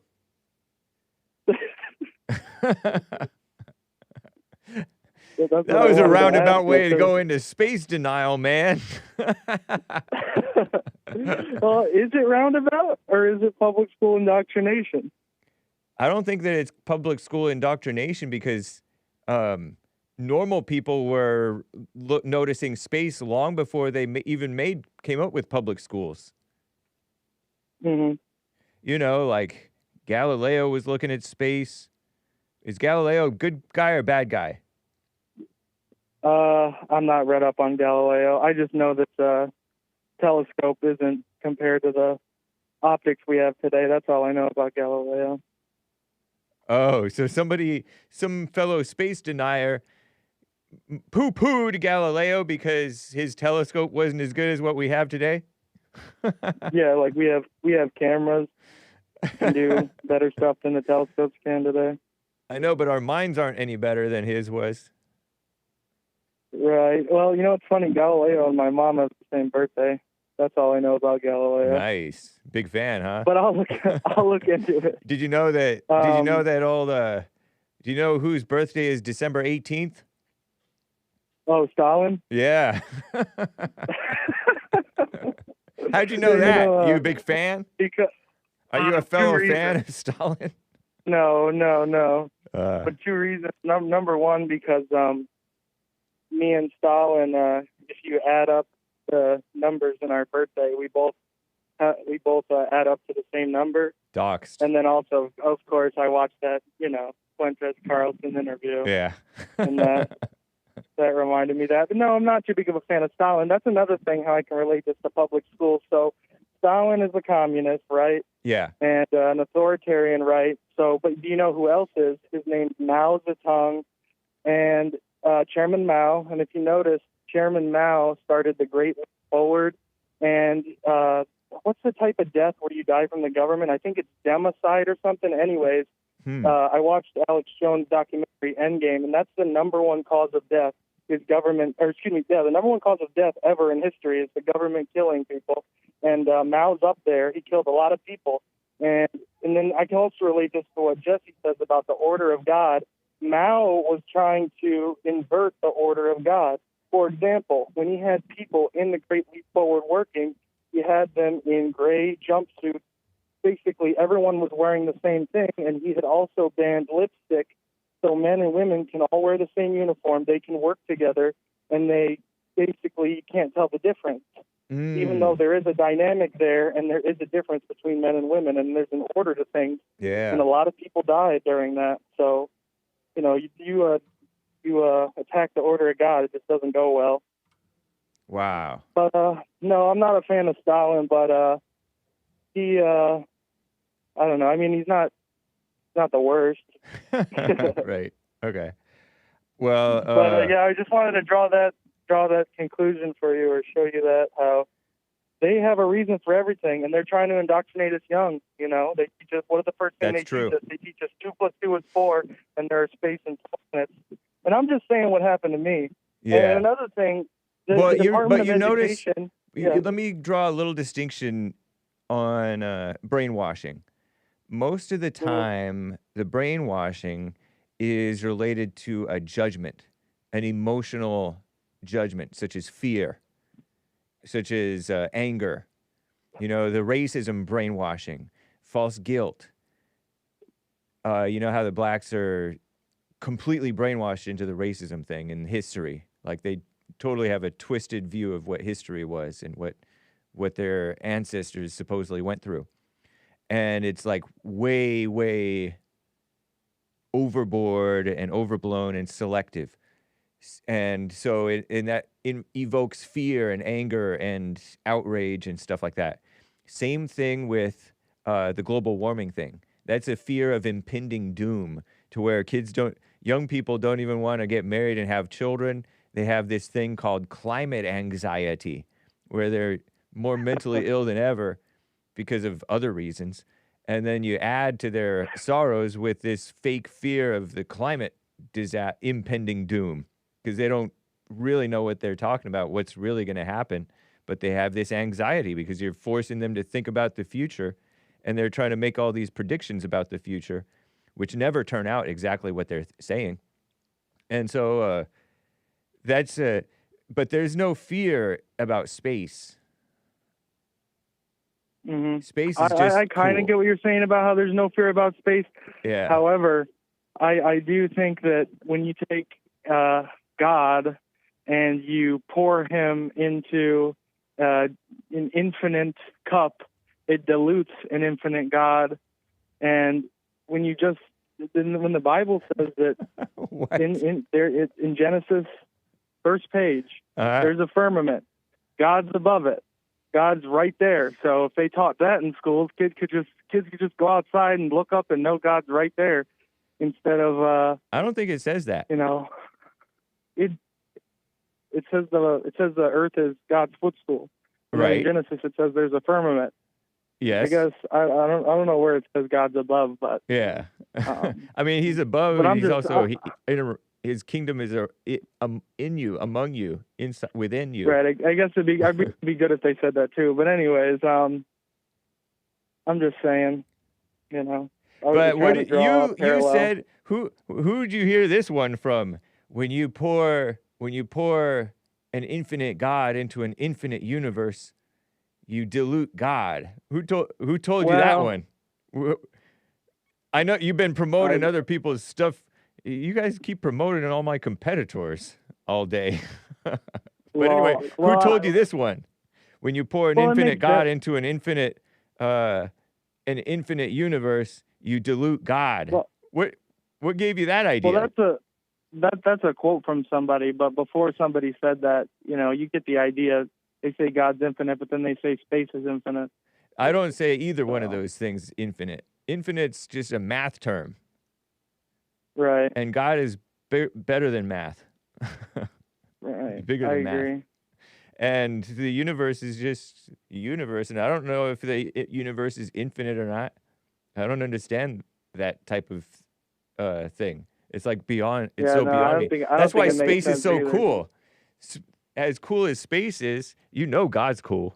That was a roundabout way to go into space denial, man. Well, is it roundabout or is it public school indoctrination? I don't think that it's public school indoctrination because normal people were noticing space long before they even came up with public schools. Mm-hmm. You know, like Galileo was looking at space. Is Galileo a good guy or bad guy? I'm not read up on Galileo. I just know that the telescope isn't compared to the optics we have today. That's all I know about Galileo. Oh, so some fellow space denier poo-pooed Galileo because his telescope wasn't as good as what we have today? Yeah, like we have cameras can do better stuff than the telescopes can today. I know, but our minds aren't any better than his was. Right. Well, you know, it's funny. Galileo and my mom have the same birthday. That's all I know about Galileo. Nice, big fan, huh? But I'll look into it. Did you know that? Did you know that old? Do you know whose birthday is December 18th? Oh, Stalin. Yeah. How'd you know that? You a big fan? Because are you a fellow fan of Stalin? No. For two reasons. Number one, because me and Stalin, if you add up the numbers in our birthday, we both add up to the same number. Doxed. And then also, of course, I watched that, Fuentes Carlson interview. Yeah. And that reminded me of that. But no, I'm not too big of a fan of Stalin. That's another thing how I can relate this to public schools. So Stalin is a communist, right? Yeah. And an authoritarian, right? So, but do you know who else is? His name's Mao Zedong and Chairman Mao. And if you notice, Chairman Mao started the Great Leap Forward. And what's the type of death where you die from the government? I think it's democide or something. Anyways, I watched Alex Jones' documentary Endgame, and that's the number one cause of death is government, the number one cause of death ever in history is the government killing people. And Mao's up there. He killed a lot of people. And then I can also relate this to what Jesse says about the order of God. Mao was trying to invert the order of God. For example, when he had people in the Great Leap Forward working, he had them in gray jumpsuits. Basically, everyone was wearing the same thing, and he had also banned lipstick, so men and women can all wear the same uniform. They can work together, and they basically you can't tell the difference. Even though there is a dynamic there, and there is a difference between men and women, and there's an order to things. Yeah. And a lot of people died during that. So, you attack the order of God, it just doesn't go well. Wow. But no, I'm not a fan of Stalin, but he, I don't know. I mean, he's not the worst. Right. Okay. Well, but yeah, I just wanted to draw that conclusion for you, or show you that how they have a reason for everything, and they're trying to indoctrinate us young. They teach us, what is the first thing That's they true. teach us? They teach us 2 + 2 is 4, and there are space and planets. And I'm just saying what happened to me. Yeah. And another thing, the Well, Department you of notice. Education. Yeah. Let me draw a little distinction on brainwashing. Most of the time, the brainwashing is related to a judgment, an emotional judgment, such as fear, such as anger, the racism brainwashing, false guilt. You know how the blacks are completely brainwashed into the racism thing in history. Like they totally have a twisted view of what history was and what their ancestors supposedly went through. And it's like way, way overboard and overblown and selective. And so it evokes fear and anger and outrage and stuff like that. Same thing with the global warming thing. That's a fear of impending doom to where young people don't even want to get married and have children. They have this thing called climate anxiety, where they're more mentally ill than ever because of other reasons. And then you add to their sorrows with this fake fear of the climate impending doom, because they don't really know what they're talking about, what's really going to happen. But they have this anxiety because you're forcing them to think about the future, and they're trying to make all these predictions about the future, which never turn out exactly what they're saying. And so but there's no fear about space. Mm-hmm. Space is just I kind of cool. get what you're saying about how there's no fear about space. Yeah. However, I do think that when you take God and you pour him into an infinite cup, it dilutes an infinite God. And when the Bible says that in Genesis, first page, there's a firmament. God's above it. God's right there. So if they taught that in schools, kids could just go outside and look up and know God's right there, instead of I don't think it says that. It says the earth is God's footstool. And Right. in Genesis it says there's a firmament. Yes. I guess I don't know where it says God's above, but Yeah. I mean, he's above, but but I'm he's just- also his kingdom is in you, among you, inside, within you. right. I guess it'd be good if they said that too. But anyways, I'm just saying, I was But just trying to draw a you parallel. said who'd you hear this one from? When you pour an infinite God into an infinite universe, you dilute God. Who told you that Well- one? I know you've been promoting other people's stuff. You guys keep promoting all my competitors all day. But anyway, who told you this one? When you pour an Well, it infinite makes God sense. into an infinite universe, you dilute God. Well- What gave you that idea? Well, that's a quote from somebody. But before somebody said that, you get the idea. They say God's infinite, but then they say space is infinite. I don't say either one of those things infinite. Infinite's just a math term, Right. and God is better than math. Right. Bigger I than math. agree. And the universe is just a universe, and I don't know if the universe is infinite or not. I don't understand that type of thing. It's like beyond. It's Yeah, so no, I beyond don't me. think- I don't That's why think it makes space is sense so either. cool. As cool as space is, God's cool.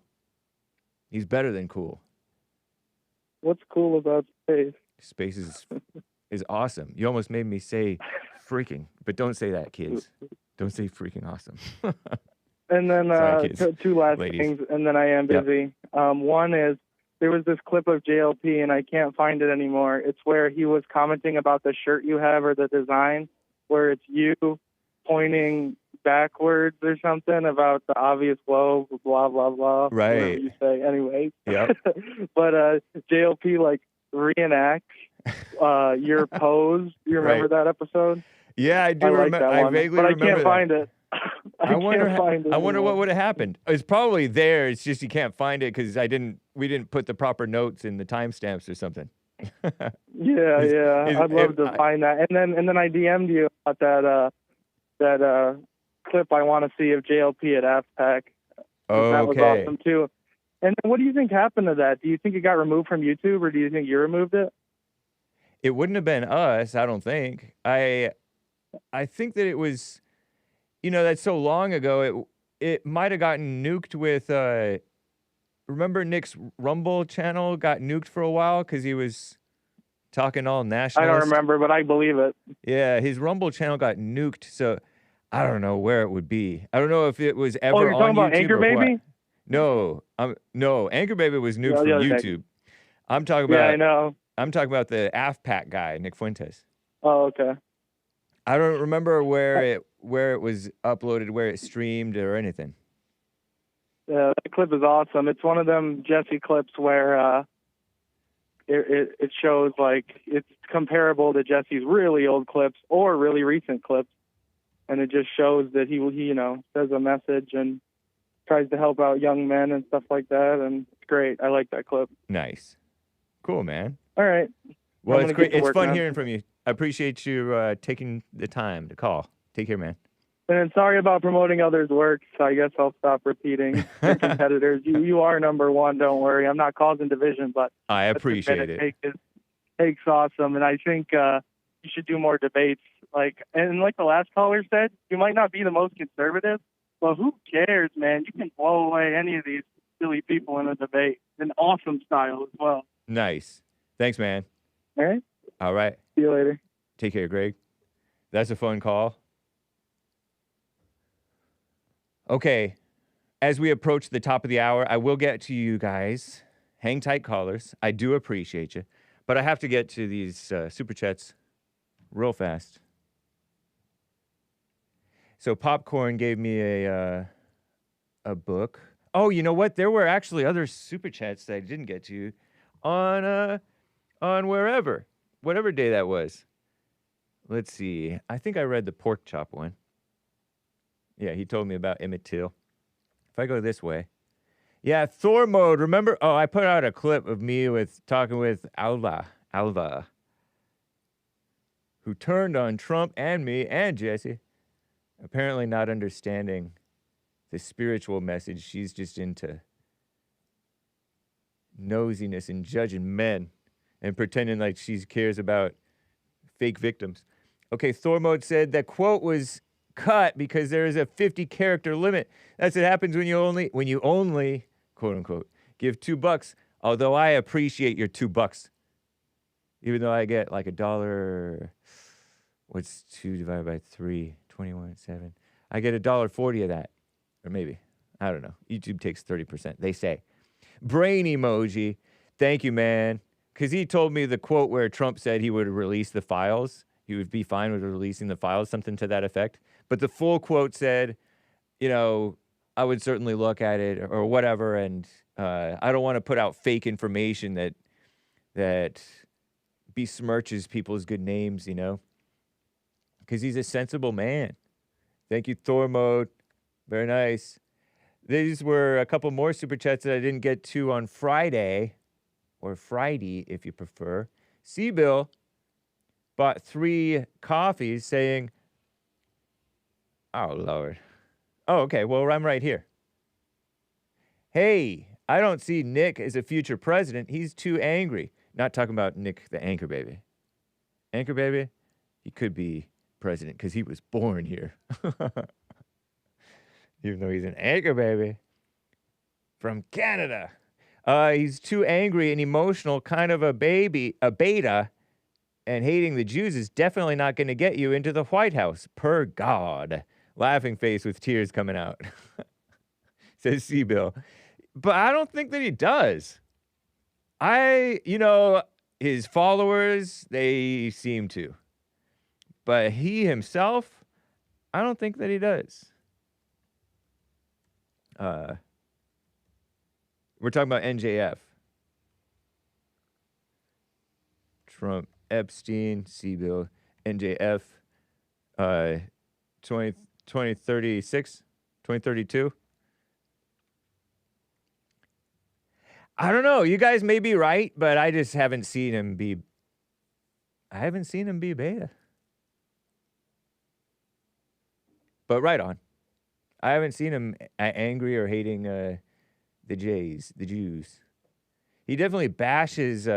He's better than cool. What's cool about space? Space is awesome. You almost made me say freaking, but don't say that, kids. Don't say freaking awesome. And then Sorry, kids. two last Ladies. things, and then I am Yep. busy. One is there was this clip of JLP, and I can't find it anymore. It's where he was commenting about the shirt you have or the design, where it's you pointing backwards or something about the obvious globe, blah, blah, blah. Right. Whatever you say. Anyways. Yep. But JLP, reenacts your pose. You remember that episode? Yeah, I do I like remember. that I one, vaguely but I remember can't that. find it. I wonder. can't find it I wonder what anymore. would have happened. It's probably there. It's just you can't find it because we didn't put the proper notes in the timestamps or something. Yeah, I'd love to find that. And then I DM'd you about that clip I want to see of JLP at AFPAC. That was Okay. awesome too. And then what do you think happened to that? Do you think it got removed from YouTube, or do you think you removed it? It wouldn't have been us, I don't think. I think that it was, that's so long ago. It might have gotten nuked with. Remember Nick's Rumble channel got nuked for a while because he was talking all nationalist. I don't remember, but I believe it. Yeah, his Rumble channel got nuked, so I don't know where it would be. I don't know if it was ever Oh, you're on talking about YouTube Anchor or what. Baby? No, Anchor Baby was nuked No, from the other YouTube. thing. I'm talking Yeah, about. I know. I'm talking about the AFPAC guy, Nick Fuentes. Oh, okay. I don't remember where it was uploaded, where it streamed, or anything. Yeah, that clip is awesome. It's one of them Jesse clips where it shows it's comparable to Jesse's really old clips or really recent clips, and it just shows that he says a message and tries to help out young men and stuff like that, and it's great. I like that clip. Nice, cool, man. All right. Well, I'm it's gonna great. get to It's work fun now. hearing from you. I appreciate you taking the time to call. Take care, man. And sorry about promoting others' work. So I guess I'll stop repeating your competitors. You are number one. Don't worry. I'm not causing division, but I appreciate it. Hake's awesome, and I think you should do more debates. Like the last caller said, you might not be the most conservative, but who cares, man? You can blow away any of these silly people in a debate. An awesome style as well. Nice. Thanks, man. All right. All right. See you later. Take care, Greg. That's a fun call. Okay. As we approach the top of the hour, I will get to you guys. Hang tight, callers. I do appreciate you. But I have to get to these super chats real fast. So Popcorn gave me a book. Oh, you know what? There were actually other super chats that I didn't get to on whatever day that was. Let's see. I think I read the pork chop one. Yeah, he told me about Emmett Till. If I go this way. Yeah, Thormode. Remember? Oh, I put out a clip of me talking with Alva, who turned on Trump and me and Jesse. Apparently not understanding the spiritual message. She's just into nosiness and judging men and pretending like she cares about fake victims. Okay, Thormode said that quote was cut because there is a 50-character limit. That's what happens when you only, quote unquote, give $2. Although I appreciate your $2. Even though I get like $1, what's 2 divided by 3? 21.7. I get $1.40 of that. Or maybe. I don't know. YouTube takes 30%, they say. Brain emoji. Thank you, man. Because he told me the quote where Trump said he would release the files. He would be fine with releasing the files, something to that effect. But the full quote said, I would certainly look at it or whatever. And I don't want to put out fake information that besmirches people's good names, because he's a sensible man. Thank you, Thormode. Very nice. These were a couple more super chats that I didn't get to on Friday, or Friday, if you prefer. CBill bought 3 coffees saying, oh, Lord. Oh, okay. Well, I'm right here. Hey, I don't see Nick as a future president. He's too angry. Not talking about Nick, the anchor baby. Anchor baby, he could be president because he was born here. Even though he's an anchor baby from Canada. He's too angry and emotional, kind of a beta, and hating the Jews is definitely not going to get you into the White House, per God. Laughing face with tears coming out. Says CBill. But I don't think that he does. His followers, they seem to. But he himself, I don't think that he does. We're talking about NJF. Trump-Epstein, CBill, NJF, 2036, 2032. I don't know. You guys may be right, but I just haven't seen him be... beta. But right on. I haven't seen him angry or hating the Jews. He definitely bashes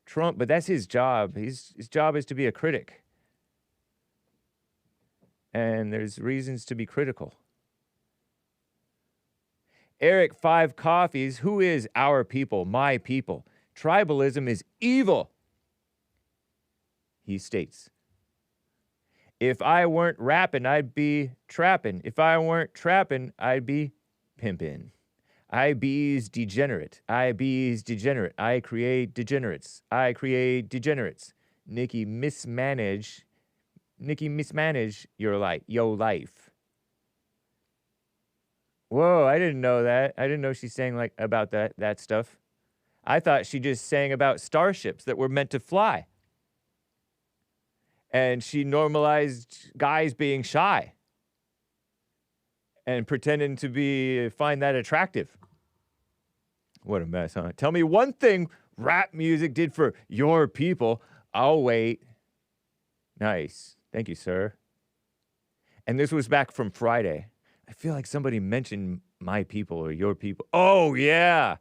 Trump, but that's his job. His job is to be a critic. And there's reasons to be critical. Eric, 5 coffees. Who is our people, my people? Tribalism is evil. He states, if I weren't rapping, I'd be trapping. If I weren't trapping, I'd be pimping. I bees degenerate. I bees degenerate. I create degenerates. I create degenerates. Nikki mismanage your life. Whoa, I didn't know that. I didn't know she sang like about that stuff. I thought she just sang about starships that were meant to fly. And she normalized guys being shy and pretending to find that attractive. What a mess, huh? Tell me one thing rap music did for your people. I'll wait. Nice. Thank you, sir. And this was back from Friday. I feel like somebody mentioned my people or your people. Oh, yeah.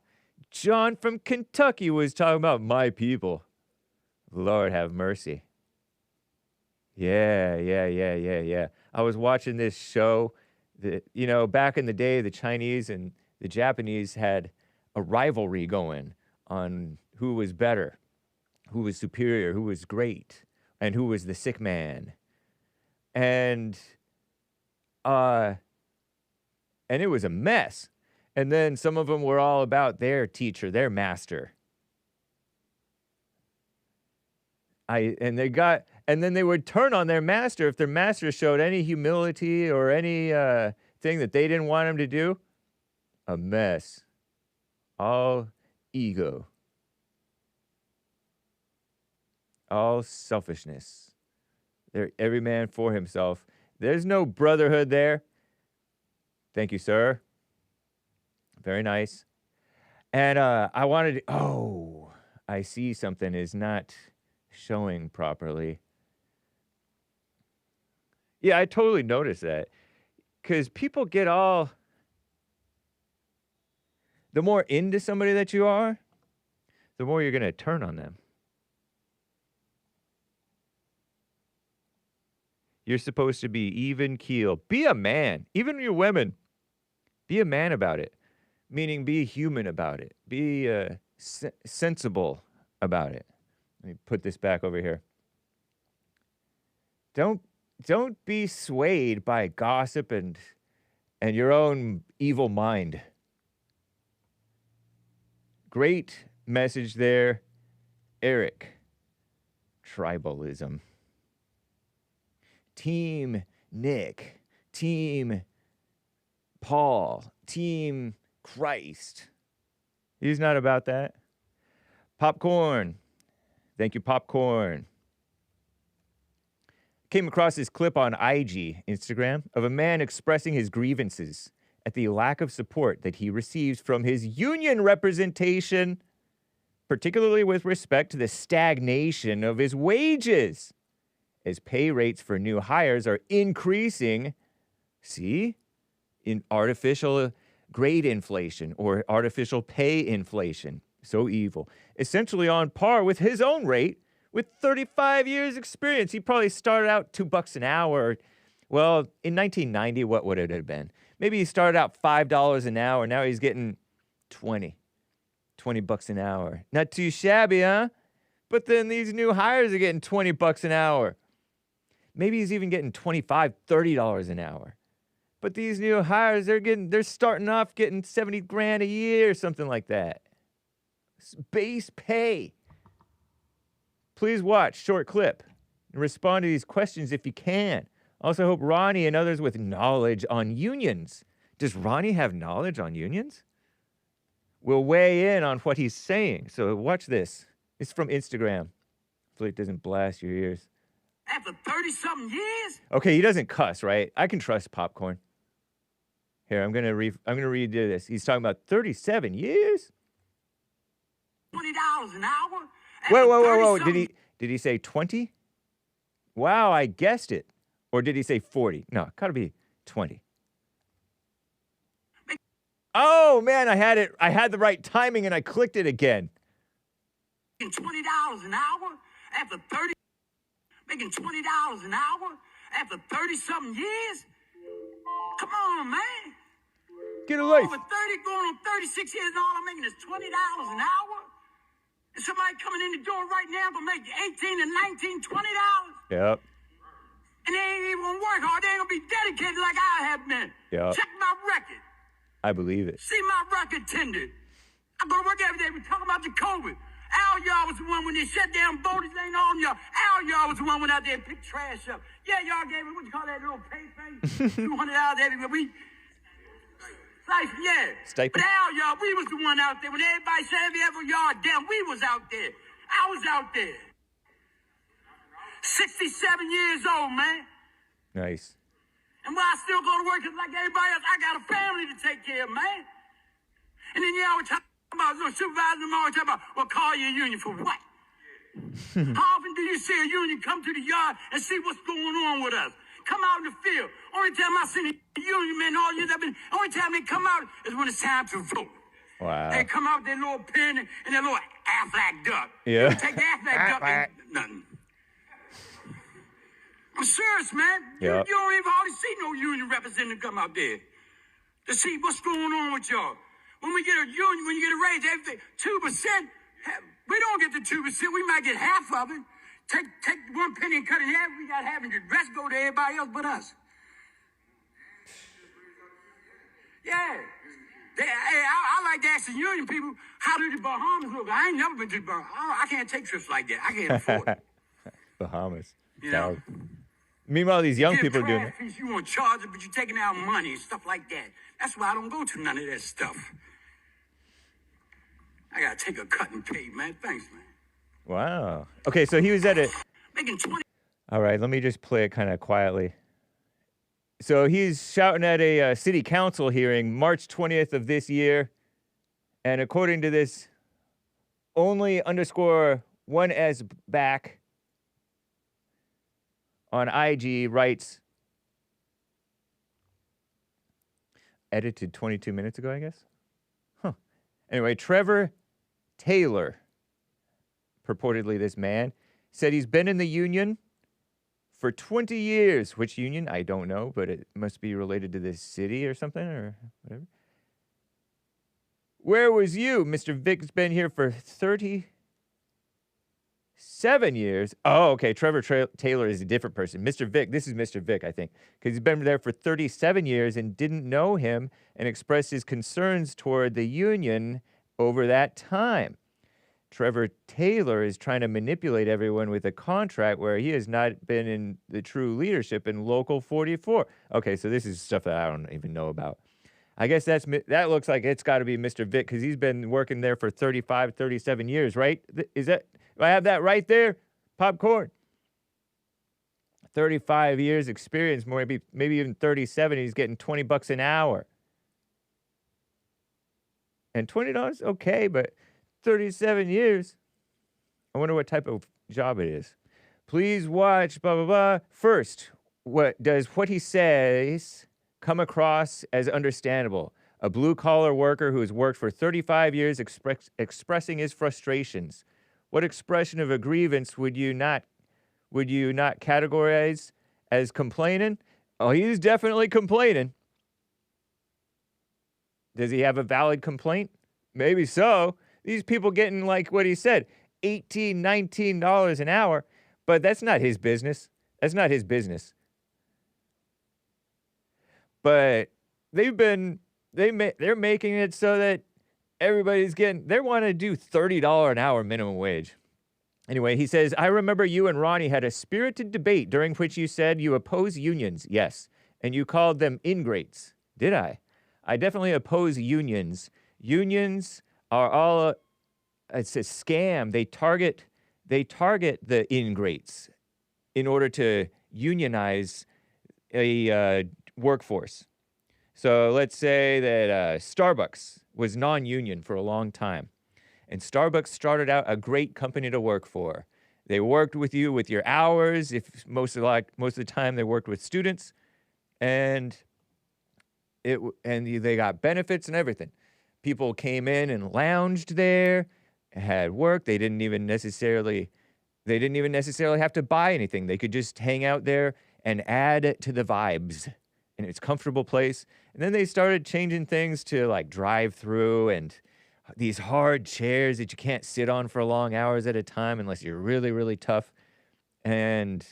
John from Kentucky was talking about my people. Lord have mercy. Yeah. I was watching this show that, you know, back in the day, the Chinese and the Japanese had a rivalry going on who was better, who was superior, who was great, and who was the sick man. And it was a mess. And then some of them were all about their teacher, their master. And then they would turn on their master if their master showed any humility or any thing that they didn't want him to do. A mess. All ego. All selfishness. They're every man for himself. There's no brotherhood there. Thank you, sir. Very nice. And I wanted to, I see something is not showing properly. Yeah, I totally noticed that. Because people get all, the more into somebody that you are, the more you're going to turn on them. You're supposed to be even keel. Be a man. Even your women. Be a man about it. Meaning be human about it. Be sensible about it. Let me put this back over here. Don't be swayed by gossip and your own evil mind. Great message there, Eric. Tribalism. Team Nick. Team Paul. Team Christ. He's not about that. Popcorn. Thank you, Popcorn. Came across this clip on IG, Instagram, of a man expressing his grievances at the lack of support that he receives from his union representation, particularly with respect to the stagnation of his wages, as pay rates for new hires are increasing, in artificial grade inflation or artificial pay inflation. So evil. Essentially on par with his own rate with 35 years experience. He probably started out $2 an hour. Well, in 1990, what would it have been? Maybe he started out $5 an hour. Now he's getting $20 an hour. Not too shabby, huh? But then these new hires are getting $20 an hour. Maybe he's even getting $25, $30 an hour. But these new hires, they're starting off getting 70 grand a year or something like that. Base pay. Please watch short clip and respond to these questions if you can. Also hope Ronnie and others with knowledge on unions. Does Ronnie have knowledge on unions? Will weigh in on what he's saying. So watch this. It's from Instagram. Hopefully it doesn't blast your ears. After 30-something years? Okay, he doesn't cuss, right? I can trust Popcorn. Here, I'm gonna redo this. He's talking about 37 years. $20 an hour? Whoa. Did he say 20? Wow, I guessed it. Or did he say 40? No, it gotta be 20. Oh man, I had it. I had the right timing and I clicked it again. $20 an hour after 30. Making $20 an hour after 30-something years? Come on, man. Get a life. Over 30, going on 36 years, and all I'm making is $20 an hour? And somebody coming in the door right now gonna make $18 and $19, $20? Yep. And they ain't even gonna work hard. They ain't gonna be dedicated like I have been. Yep. Check my record. I believe it. See my record tender. I go to work every day. We talk about the COVID. Al y'all was the one when they shut down voters. Ain't on y'all. Al y'all was the one went out there and picked trash up. Yeah, y'all gave me, what you call that little pay thing? $200 every week. Yeah. Stipend. But Al y'all, we was the one out there. When everybody said every yard down, we was out there. I was out there. 67 years old, man. Nice. And when I still go to work like everybody else, I got a family to take care of, man. And then y'all were talking about supervising them all, talking about, well, call your union for what? How often do you see a union come to the yard and see what's going on with us? Come out in the field. Only time I seen a union man all years I've been, only time they come out is when it's time to vote. Wow. They come out with their little pen and their little AFPAC duck. Yeah. You take the AFPAC duck and nothing. I'm serious, man. Yeah. You don't even hardly see no union representative come out there to see what's going on with y'all. When we get a union, when you get a raise, everything 2%. We don't get the 2%. We might get half of it. Take 1 penny and cut it in half. We got half, and the rest go to everybody else but us. Yeah. I like to ask the union people, how do the Bahamas look? I ain't never been to the Bahamas. I can't take trips like that. I can't afford it. Bahamas. You know? Meanwhile, these young people are doing it. Fees, you want to charge it, but you're taking out money and stuff like that. That's why I don't go to none of that stuff. I got to take a cut and pay, man. Thanks, man. Wow. Okay, so he was at it. Making 20. All right, let me just play it kind of quietly. So he's shouting at a city council hearing March 20th of this year. And according to this, only _1S back on IG writes, edited 22 minutes ago, I guess. Huh. Anyway, Trevor Taylor, purportedly this man, said he's been in the union for 20 years. Which union? I don't know, but it must be related to this city or something or whatever. Where was you? Mr. Vic's been here for 37 years. Oh, okay. Trevor Taylor is a different person. Mr. Vic, this is Mr. Vic, I think, because he's been there for 37 years and didn't know him and expressed his concerns toward the union over that time. Trevor Taylor is trying to manipulate everyone with a contract where he has not been in the true leadership in Local 44. Okay, so this is stuff that I don't even know about. I guess that looks like it's got to be Mr. Vic because he's been working there for 35, 37 years, right? Is that, do I have that right there? Popcorn. 35 years experience, maybe even 37, he's getting $20 an hour. And $20, okay, but 37 years. I wonder what type of job it is. Please watch, blah, blah, blah. First, what he says come across as understandable? A blue-collar worker who has worked for 35 years expressing his frustrations. What expression of a grievance would you not categorize as complaining? Oh, he's definitely complaining. Does he have a valid complaint? Maybe so. These people getting, like what he said, $18, $19 an hour, but that's not his business. That's not his business. But they're making it so that everybody's they want to do $30 an hour minimum wage. Anyway, he says, I remember you and Ronnie had a spirited debate during which you said you oppose unions. Yes. And you called them ingrates. Did I? I definitely oppose unions. Unions are all, it's a scam. They target the ingrates in order to unionize a workforce. So let's say that Starbucks was non-union for a long time. And Starbucks started out a great company to work for. They worked with you with your hours. If most of the time they worked with students, and they got benefits and everything. People came in and lounged there, had work. They didn't even necessarily have to buy anything. They could just hang out there and add to the vibes. And it's a comfortable place. And then they started changing things to like drive-through and these hard chairs that you can't sit on for long hours at a time unless you're really, really tough. And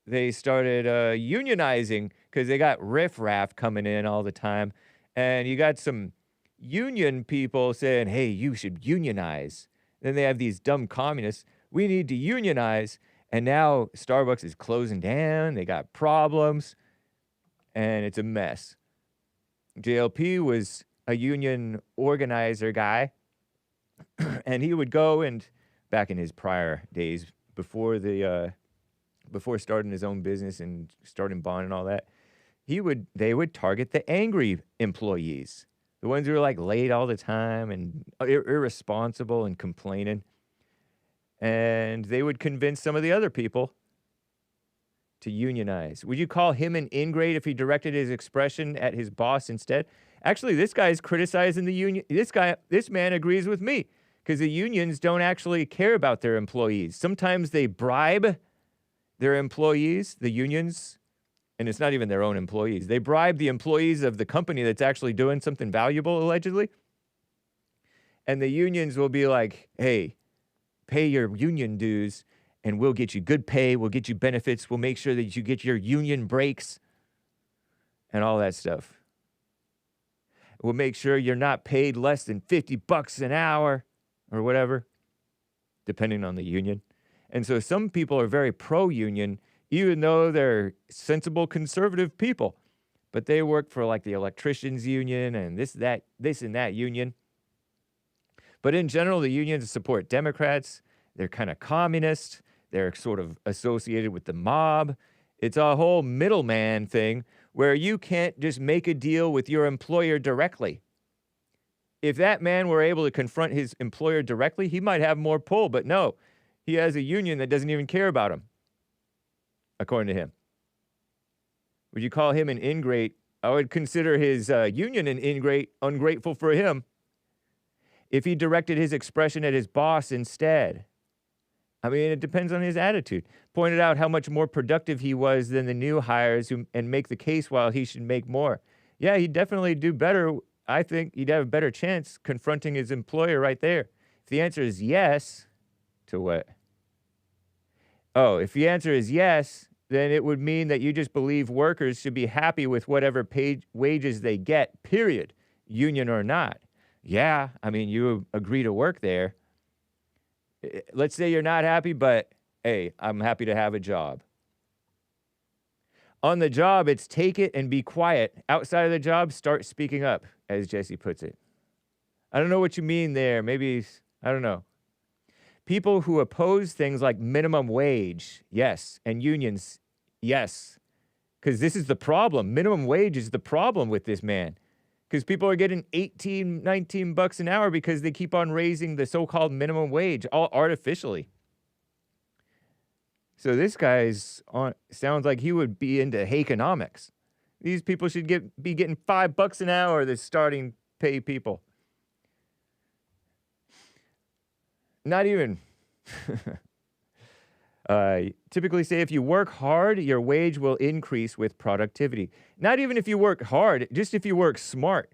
they started unionizing because they got riffraff coming in all the time. And you got some union people saying, hey, you should unionize. Then they have these dumb communists. We need to unionize. And now Starbucks is closing down. They got problems. And it's a mess. JLP was a union organizer guy. And he would go and, back in his prior days, before starting his own business and starting Bond and all that, they would target the angry employees. The ones who are like late all the time and irresponsible and complaining. And they would convince some of the other people to unionize. Would you call him an ingrate if he directed his expression at his boss instead? Actually, this guy's criticizing the union. This man agrees with me because the unions don't actually care about their employees. Sometimes they bribe their employees, the unions, and it's not even their own employees. They bribe the employees of the company that's actually doing something valuable, allegedly. And the unions will be like, hey, pay your union dues and we'll get you good pay, we'll get you benefits, we'll make sure that you get your union breaks and all that stuff. We'll make sure you're not paid less than $50 an hour or whatever, depending on the union. And so some people are very pro-union, even though they're sensible conservative people. But they work for like the electricians union and this and that union. But in general, the unions support Democrats. They're kind of communist. They're sort of associated with the mob. It's a whole middleman thing where you can't just make a deal with your employer directly. If that man were able to confront his employer directly, he might have more pull. But no, he has a union that doesn't even care about him, according to him. Would you call him an ingrate? I would consider his union an ingrate, ungrateful for him, if he directed his expression at his boss instead. I mean, it depends on his attitude. Pointed out how much more productive he was than the new hires and make the case while he should make more. Yeah, he'd definitely do better. I think he'd have a better chance confronting his employer right there. If the answer is yes, to what? Oh, if the answer is yes, then it would mean that you just believe workers should be happy with whatever wages they get, period, union or not. Yeah, I mean, you agree to work there. Let's say you're not happy, but hey, I'm happy to have a job. On the job, it's take it and be quiet. Outside of the job, start speaking up, as Jesse puts it. I don't know what you mean there. Maybe, I don't know. People who oppose things like minimum wage, yes, and unions, yes. Because this is the problem. Minimum wage is the problem with this man. Because people are getting $18, $19 an hour because they keep on raising the so-called minimum wage, all artificially. So this guy's sounds like he would be into Hakenomics. These people should be getting $5 an hour, the starting pay people. Not even. Typically say if you work hard, your wage will increase with productivity. Not even if you work hard, just if you work smart.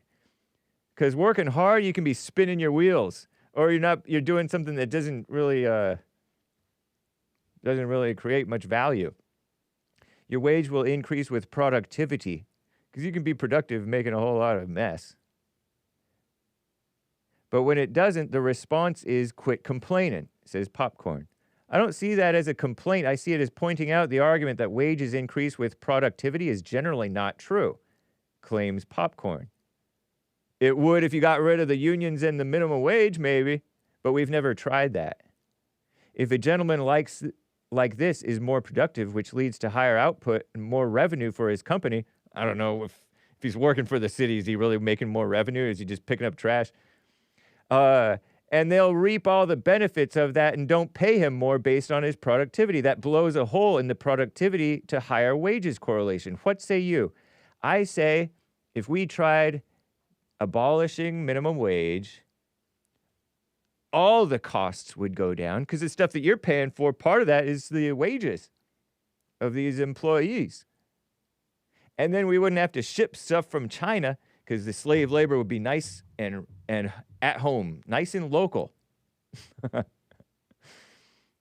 Because working hard, you can be spinning your wheels, or you're doing something that doesn't really create much value. Your wage will increase with productivity, because you can be productive making a whole lot of mess. But when it doesn't, the response is quit complaining, says Popcorn. I don't see that as a complaint. I see it as pointing out the argument that wages increase with productivity is generally not true, claims Popcorn. It would if you got rid of the unions and the minimum wage, maybe, but we've never tried that. If a gentleman like this is more productive, which leads to higher output and more revenue for his company, I don't know if he's working for the city, is he really making more revenue? Is he just picking up trash? And they'll reap all the benefits of that and don't pay him more based on his productivity. That blows a hole in the productivity to higher wages correlation. What say you? I say if we tried abolishing minimum wage, all the costs would go down because the stuff that you're paying for, part of that is the wages of these employees. And then we wouldn't have to ship stuff from China because the slave labor would be nice and at home, nice and local.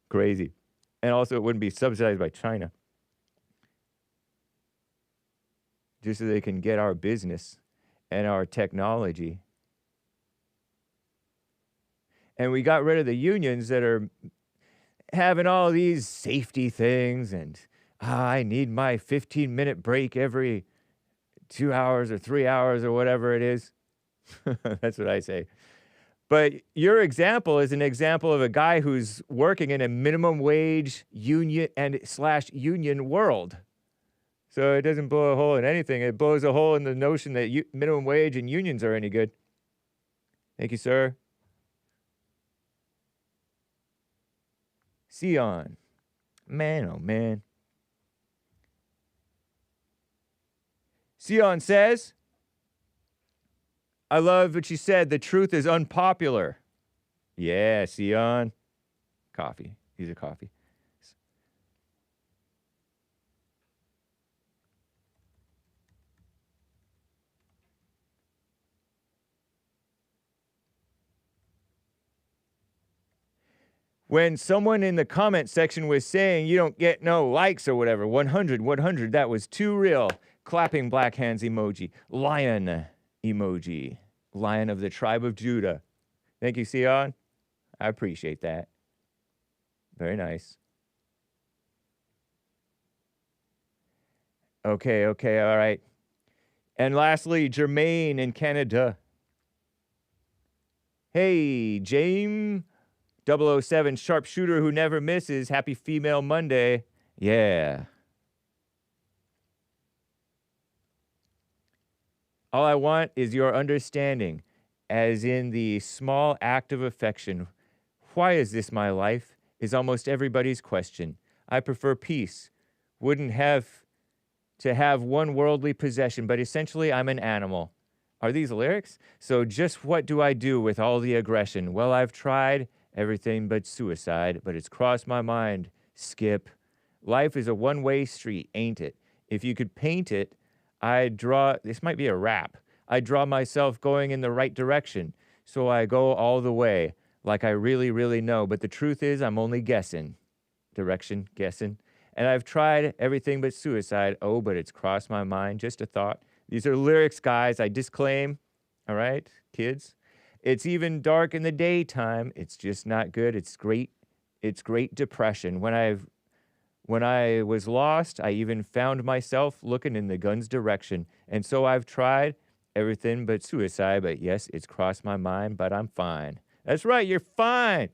Crazy. And also it wouldn't be subsidized by China. Just so they can get our business and our technology. And we got rid of the unions that are having all these safety things and I need my 15-minute break every 2 hours or 3 hours or whatever it is. That's what I say. But your example is an example of a guy who's working in a minimum wage union and /union world. So it doesn't blow a hole in anything. It blows a hole in the notion that minimum wage and unions are any good. Thank you, sir. Sion. Man, oh man. Sion says, I love what she said. The truth is unpopular. Yeah, Sion. Coffee. These are coffee. When someone in the comment section was saying you don't get no likes or whatever, 100, that was too real. Clapping black hands emoji. Lion emoji. Lion of the tribe of Judah. Thank you, Sion. I appreciate that. Very nice. Okay, all right. And lastly, Jermaine in Canada. Hey, James 007 sharpshooter who never misses. Happy Female Monday. Yeah. All I want is your understanding, as in the small act of affection. Why is this my life? Is almost everybody's question. I prefer peace. Wouldn't have to have one worldly possession, but essentially I'm an animal. Are these lyrics? So just what do I do with all the aggression? Well, I've tried everything but suicide, but it's crossed my mind. Skip. Life is a one-way street, ain't it? If you could paint it, I'd draw, this might be a rap. I draw myself going in the right direction. So I go all the way, like I really, really know. But the truth is, I'm only guessing. Direction, guessing. And I've tried everything but suicide. Oh, but it's crossed my mind. Just a thought. These are lyrics, guys. I disclaim. All right, kids? It's even dark in the daytime. It's just not good. It's great. It's great depression. When I was lost, I even found myself looking in the gun's direction. And so I've tried everything but suicide. But yes, it's crossed my mind, but I'm fine. That's right, you're fine.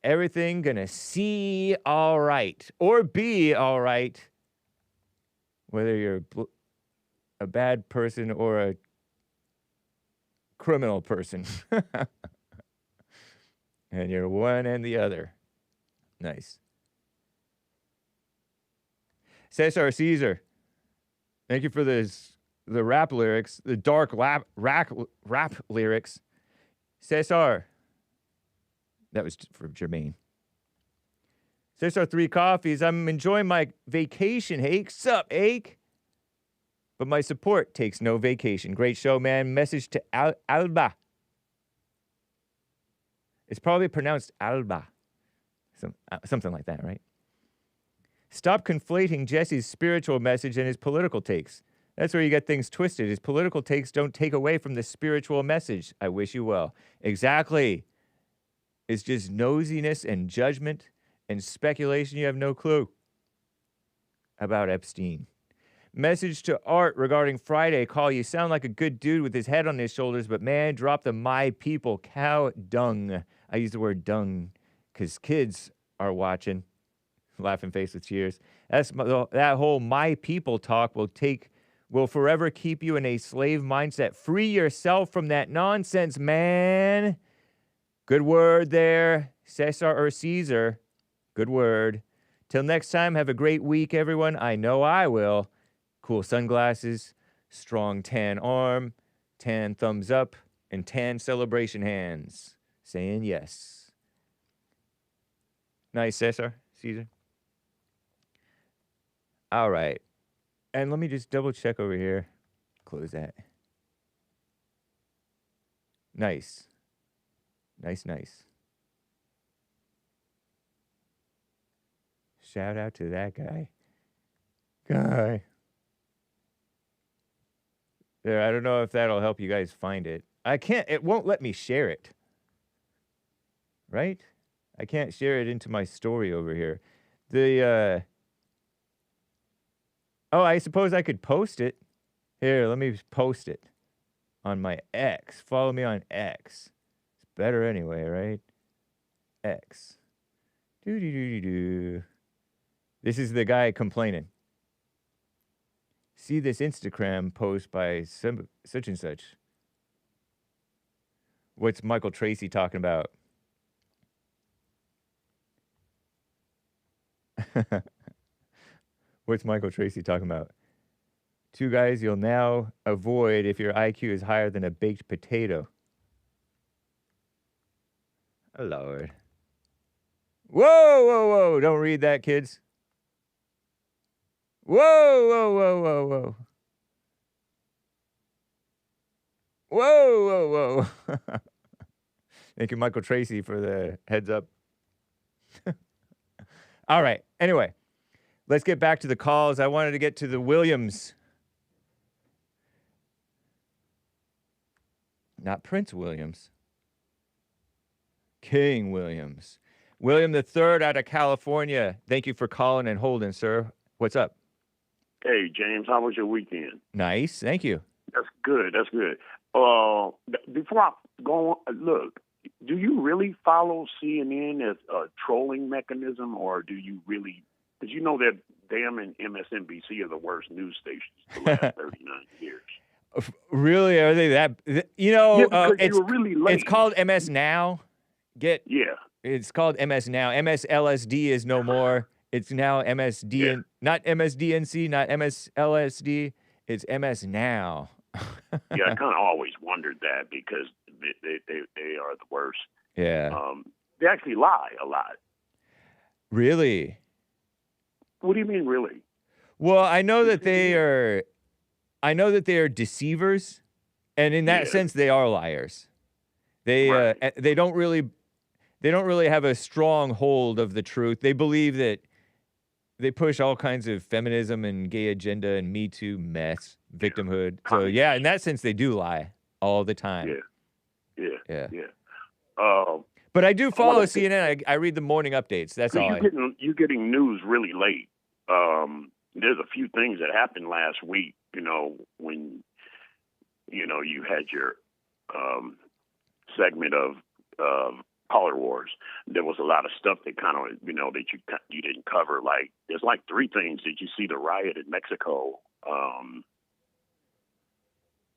Everything gonna see all right or be all right. Whether you're a bad person or a criminal person. And you're one and the other. Nice. Cesar, thank you for the rap lyrics, the dark rap lyrics. Cesar, that was for Jermaine. Cesar, 3 coffees. I'm enjoying my vacation, Hake. Sup, Hake? But my support takes no vacation. Great show, man. Message to Alva. It's probably pronounced Alba. Something like that, right? Stop conflating Jesse's spiritual message and his political takes. That's where you get things twisted. His political takes don't take away from the spiritual message. I wish you well. Exactly. It's just nosiness and judgment and speculation. You have no clue about Epstein. Message to Art regarding Friday call. You sound like a good dude with his head on his shoulders, but man, drop the my people cow dung. I use the word dung because kids are watching. Laughing face with cheers. That whole my people talk will forever keep you in a slave mindset. Free yourself from that nonsense, man. Good word there, Cesar or Caesar. Good word. Till next time, have a great week, everyone. I know I will. Cool sunglasses, strong tan arm, tan thumbs up, and tan celebration hands. Saying yes. Nice, Cesar, Caesar. All right. And let me just double check over here. Close that. Nice. Nice. Shout out to that guy. There, I don't know if that'll help you guys find it. It won't let me share it. Right? I can't share it into my story over here. Oh, I suppose I could post it. Here, let me post it on my X. Follow me on X. It's better anyway, right? X. This is the guy complaining. See this Instagram post by such and such. What's Michael Tracy talking about? What's Michael Tracy talking about? Two guys you'll now avoid if your IQ is higher than a baked potato. Oh, Lord. Whoa, whoa, whoa. Don't read that, kids. Whoa, whoa, whoa, whoa, whoa. Whoa, whoa, whoa. Thank you, Michael Tracy, for the heads up. All right. Anyway, let's get back to the calls. I wanted to get to the Williams. Not Prince Williams. King Williams. William III out of California. Thank you for calling and holding, sir. What's up? Hey, James, how was your weekend? Nice. Thank you. That's good. That's good. Before I go on, look, do you really follow CNN as a trolling mechanism, or do you really, because you know that them and MSNBC are the worst news stations for the last 39 years. Really? Are they that? You know, Yeah, because you were really late. It's called MS Now. Yeah. It's called MS Now. MSLSD is no more. It's now MSD, not MSDNC, not MSLSD. It's MS Now. Yeah, I kind of always wondered that because they are the worst. Yeah. They actually lie a lot. Really? What do you mean, really? Well, I know that they are deceivers, and in that sense, they are liars. They they don't really have a strong hold of the truth. They believe that they push all kinds of feminism and gay agenda and Me Too mess, victimhood. So yeah, in that sense, they do lie all the time. Yeah. But I do follow CNN. I read the morning updates. That's all. You're getting news really late. There's a few things that happened last week. You know, when you had your segment of Color Wars, there was a lot of stuff that kind of that you didn't cover. Like there's like three things. Did you see the riot in Mexico?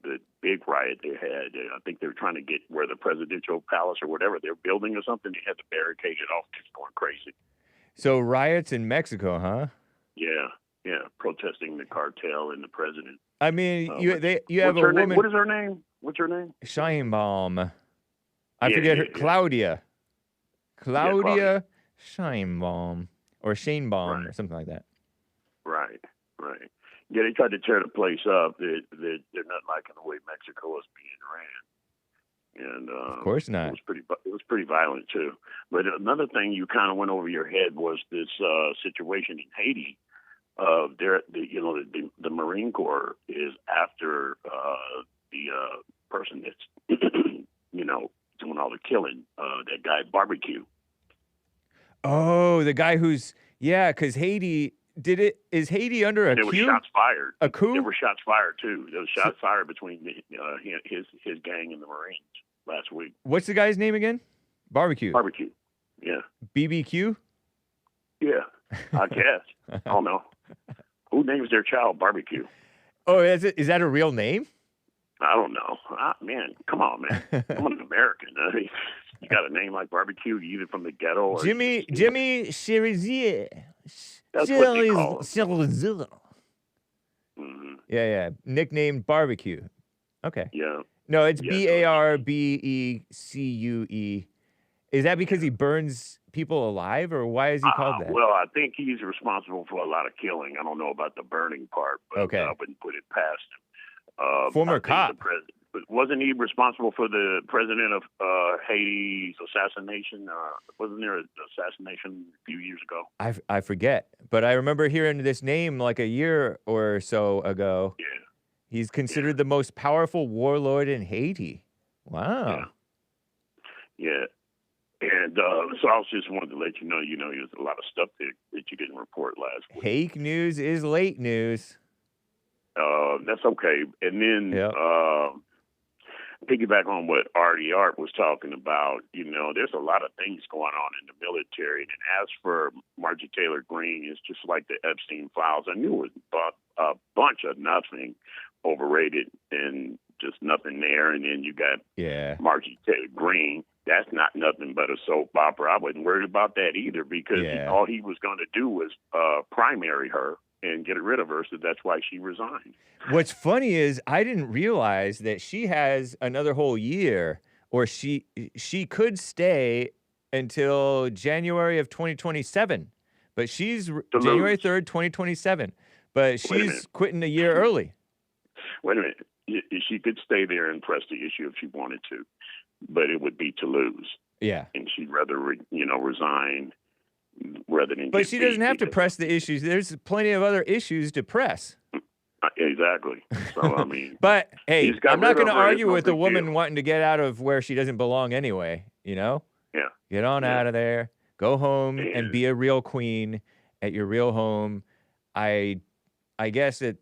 The big riot they had. I think they were trying to get where the presidential palace or whatever they're building or something. They had to barricade it off. Just going crazy. So riots in Mexico, huh? Yeah, protesting the cartel and the president. I mean, you have a woman. What is her name? What's her name? Scheinbaum. I forget her. Claudia. Claudia Scheinbaum or Shanebaum or something like that. Right. Yeah, they tried to tear the place up. They're not liking the way Mexico is being ran, and of course not. It was pretty violent too. But another thing you kind of went over your head was this situation in Haiti. The Marine Corps is after the person that's doing all the killing. That guy Barbecue. Oh, the guy who's because Haiti did it. Is Haiti under a coup? There were shots fired. A coup? There were shots fired too. There was shots fired between his gang and the Marines last week. What's the guy's name again? Barbecue. Barbecue. Yeah. BBQ. Yeah, I guess. I don't know. Who names their child Barbecue? Oh, is that a real name? I don't know. Man, come on, man. I'm an American. I mean, you got a name like Barbecue, either from the ghetto or Jimmy Cherizier. That's what they call him. Mm-hmm. Yeah. Nicknamed Barbecue. Okay. Yeah. No, it's Barbecue. Is that because he burns people alive, or why is he called that? Well, I think he's responsible for a lot of killing. I don't know about the burning part, but I wouldn't put it past him. Former cop. But wasn't he responsible for the president of Haiti's assassination? Wasn't there an assassination a few years ago? I forget, but I remember hearing this name like a year or so ago. Yeah. He's considered the most powerful warlord in Haiti. Wow. Yeah. And so I just wanted to let you know, there's a lot of stuff that you didn't report last week. Hake news is late news. That's okay. And then piggyback on what Artie Art was talking about, there's a lot of things going on in the military. And as for Marjorie Taylor Greene, it's just like the Epstein files. I knew it was a bunch of nothing, overrated and just nothing there. And then you got Marjorie Taylor Greene that's not nothing but a soap opera. I wasn't worried about that either because all he was going to do was primary her and get rid of her, so that's why she resigned. What's funny is I didn't realize that she has another whole year, or she could stay until January of 2027, but she's January 3rd, 2027, but she's quitting a year early. Wait a minute. She could stay there and press the issue if she wanted to, but it would be to lose. Yeah. And she'd rather, resign rather than. But she doesn't have to press the issues. There's plenty of other issues to press. Exactly. So, I mean. But, hey, I'm not going to argue with a big woman deal. wanting to get out of where she doesn't belong anyway, you know? Yeah. Get on out of there. Go home and be a real queen at your real home. I guess that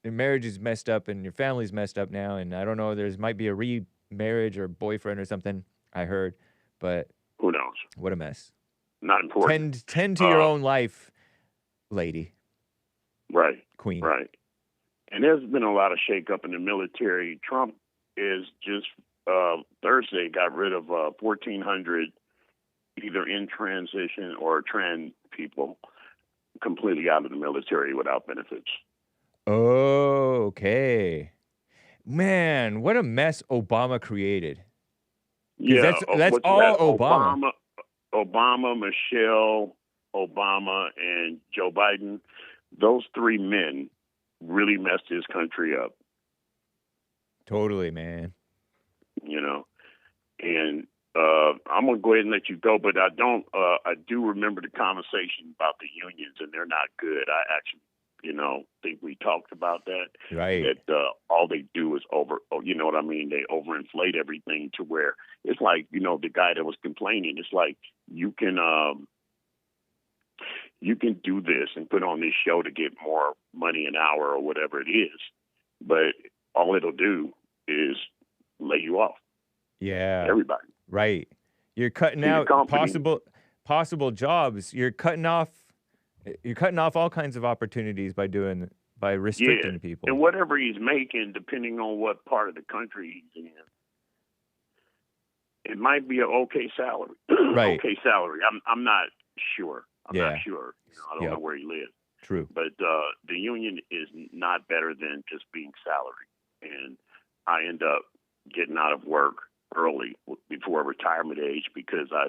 your marriage is messed up and your family's messed up now, and I don't know, might be a remarriage or boyfriend or something, I heard, but who knows? What a mess. Not important. Tend to your own life, lady. Right. Queen. Right. And there's been a lot of shakeup in the military. Trump is just Thursday got rid of 1,400 either in transition or trans people completely out of the military without benefits. Oh, okay. Man, what a mess Obama created. Yeah, that's all Obama. Obama, Michelle Obama, and Joe Biden. Those three men really messed his country up. Totally, man. And I'm gonna go ahead and let you go, but I do remember the conversation about the unions, and they're not good. I actually, think we talked about that. Right. That all they do is they overinflate everything to where it's like, the guy that was complaining, it's like you can do this and put on this show to get more money an hour or whatever it is, but all it'll do is lay you off. Yeah. Everybody. Right. You're cutting out possible jobs. You're cutting off all kinds of opportunities by restricting people. And whatever he's making, depending on what part of the country he's in, it might be an okay salary. Right. Okay salary. I'm not sure. I'm not sure. I don't know where he lives. True. But the union is not better than just being salary. And I end up getting out of work early before retirement age because I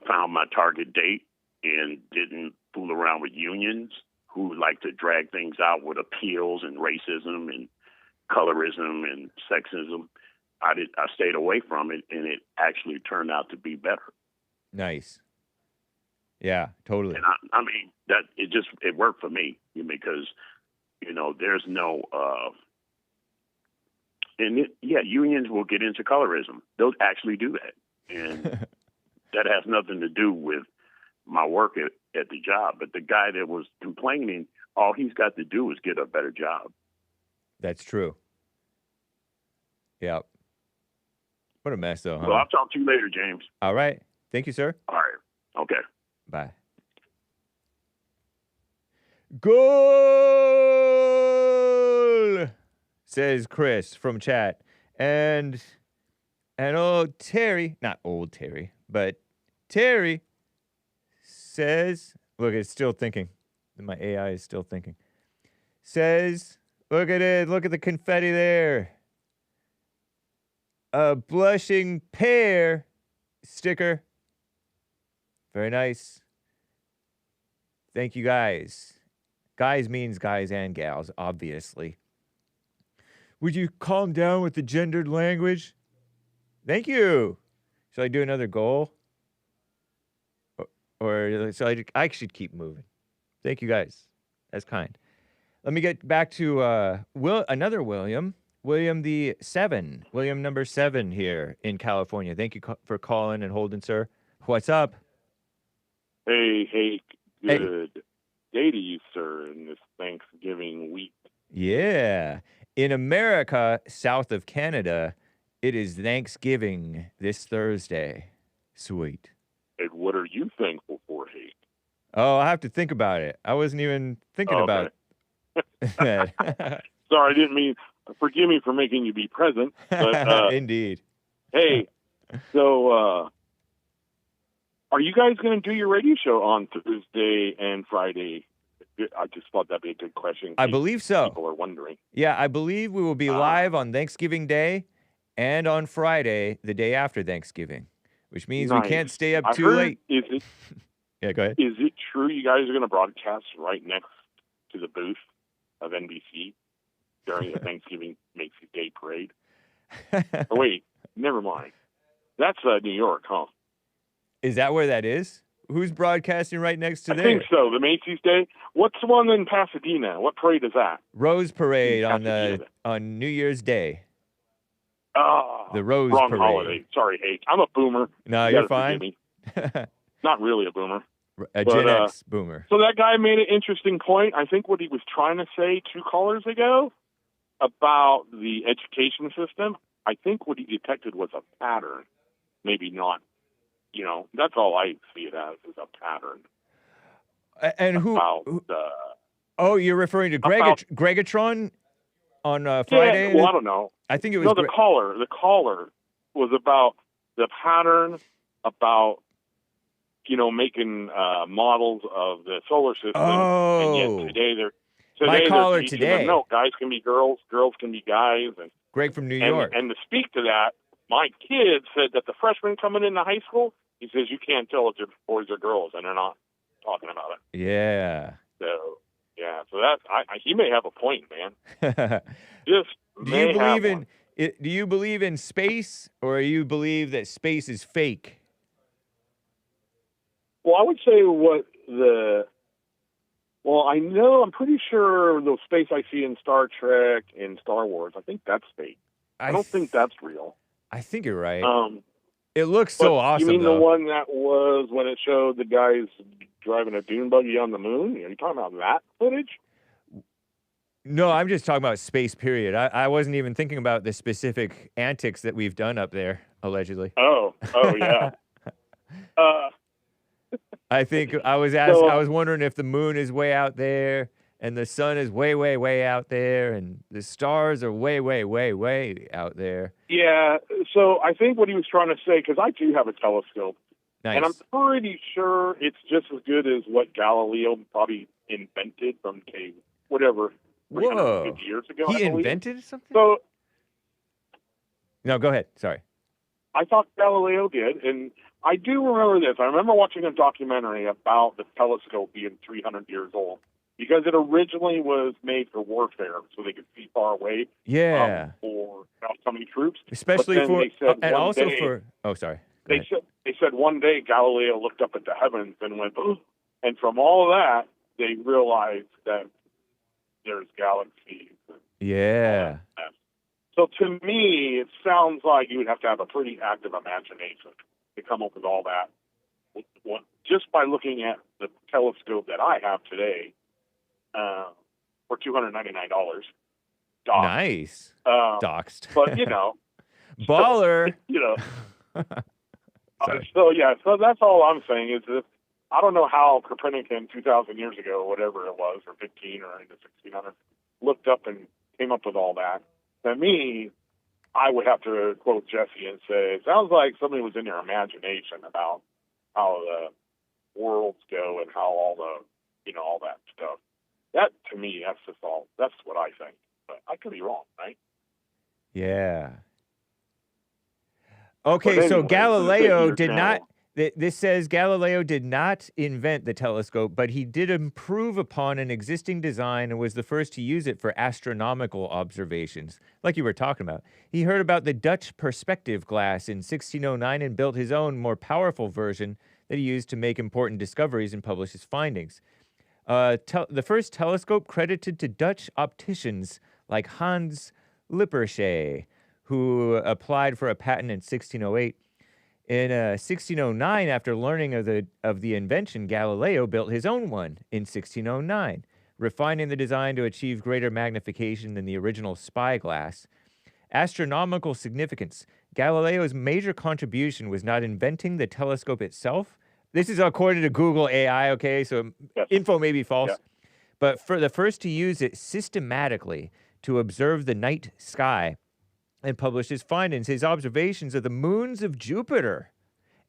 found my target date and didn't fool around with unions who like to drag things out with appeals and racism and colorism and sexism. I stayed away from it, and it actually turned out to be better. Nice. Yeah, totally. And I mean that it worked for me because there's no unions will get into colorism. They'll actually do that, and that has nothing to do with my work at the job. But the guy that was complaining, all he's got to do is get a better job. That's true. Yeah. What a mess, though, huh? Well, I'll talk to you later, James. All right. Thank you, sir. All right. Okay. Bye. Goal, says Chris from chat. And old Terry, not old Terry, but Terry says, look, it's still thinking. My AI is still thinking. Says, look at it. Look at the confetti there. A blushing pear sticker. Very nice. Thank you, guys. Guys means guys and gals, obviously. Would you calm down with the gendered language? Thank you. Shall I do another goal? Or I should keep moving. Thank you, guys. That's kind. Let me get back to another William. William William number 7 here in California. Thank you for calling and holding, sir. What's up? Hey, good day to you, sir, in this Thanksgiving week. Yeah. In America, south of Canada, it is Thanksgiving this Thursday. Sweet. And what are you thankful for, Hake? Oh, I have to think about it. I wasn't even thinking about that. Sorry, I didn't mean... Forgive me for making you be present. But, Indeed. Hey, so Are you guys going to do your radio show on Thursday and Friday? I just thought that'd be a good question. I believe so. People are wondering. Yeah, I believe we will be live on Thanksgiving Day and on Friday, the day after Thanksgiving, which means we can't stay up too late. Is it, yeah, go ahead. Is it true you guys are going to broadcast right next to the booth of NBC during the Thanksgiving Macy's Day Parade? Oh, wait, never mind. That's New York, huh? Is that where that is? Who's broadcasting right next to there? I think so. The Macy's Day. What's the one in Pasadena? What parade is that? Rose Parade on New Year's Day. The Rose wrong Parade. Holiday. Sorry, Hake. I'm a boomer. No, you're fine. Not really a boomer. Gen X boomer. So that guy made an interesting point. I think what he was trying to say 2 callers ago about the education system, I think what he detected was a pattern. Maybe not. You know, that's all I see it as, is a pattern. And oh, you're referring to Gregatron on Friday? Yeah, well, I don't know. I think it was... No, the caller was about the pattern, about, making models of the solar system. Oh. And yet today my caller they're today. No, guys can be girls can be guys. And Greg from New York. And to speak to that, my kid said that the freshmen coming into high school, he says you can't tell if they're boys or girls, and they're not talking about it. Yeah. So, yeah. So that he may have a point, man. Do you believe in space, or you believe that space is fake? Well, I would say I'm pretty sure the space I see in Star Trek and Star Wars, I think that's fake. I don't think that's real. I think you're right. It looks so awesome. You mean though. the one that was when it showed the guys driving a dune buggy on the moon? Are you talking about that footage? No, I'm just talking about space, period. I wasn't even thinking about the specific antics that we've done up there, allegedly. Oh, yeah. I think I was wondering if the moon is way out there and the sun is way, way, way out there and the stars are way, way, way, way out there. Yeah, so I think what he was trying to say, because I do have a telescope, nice. And I'm pretty sure it's just as good as what Galileo probably invented from whatever 350 years ago. He invented something? So, no, go ahead. Sorry. I thought Galileo did, and I do remember this. I remember watching a documentary about the telescope being 300 years old, because it originally was made for warfare, so they could see far away. Yeah. For oncoming troops, especially Oh, sorry. They said one day Galileo looked up at the heavens and went, "Ooh," and from all of that, they realized that there's galaxies. Yeah. So to me, it sounds like you would have to have a pretty active imagination to come up with all that. Just by looking at the telescope that I have today, for $299. Nice. Doxed. But, baller. So that's all I'm saying is that I don't know how Copernican 2,000 years ago, whatever it was, or 15 or into 1600, looked up and came up with all that. To me, I would have to quote Jesse and say, it sounds like somebody was in their imagination about how the worlds go and how all that stuff. That, to me, that's what I think. But I could be wrong, right? Yeah. Okay, so Galileo did not... This says Galileo did not invent the telescope, but he did improve upon an existing design and was the first to use it for astronomical observations, like you were talking about. He heard about the Dutch perspective glass in 1609 and built his own, more powerful version that he used to make important discoveries and publish his findings. The first telescope credited to Dutch opticians like Hans Lippershey, who applied for a patent in 1608. In 1609, after learning of the invention, Galileo built his own one in 1609, refining the design to achieve greater magnification than the original spyglass. Astronomical significance. Galileo's major contribution was not inventing the telescope itself. This is according to Google AI, okay, so info may be false. Yeah. But for the first to use it systematically to observe the night sky and published his findings, his observations of the moons of Jupiter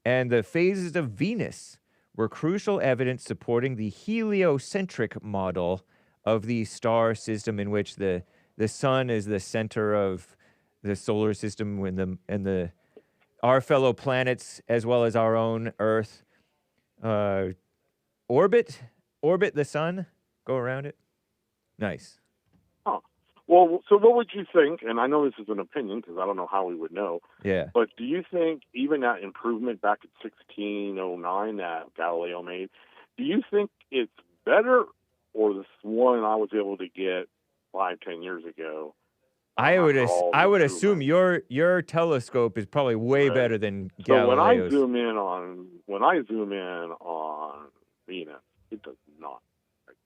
and the phases of Venus were crucial evidence supporting the heliocentric model of the star system, in which the sun is the center of the solar system, and our fellow planets, as well as our own Earth, orbit the sun, go around it. Nice. Huh. Well, so what would you think? And I know this is an opinion because I don't know how we would know. Yeah. But do you think even that improvement back in 1609 that Galileo made, do you think it's better, or this one I was able to get 5-10 years ago? I would assume your telescope is probably way better than Galileo's. So when I zoom in on Venus, it does not like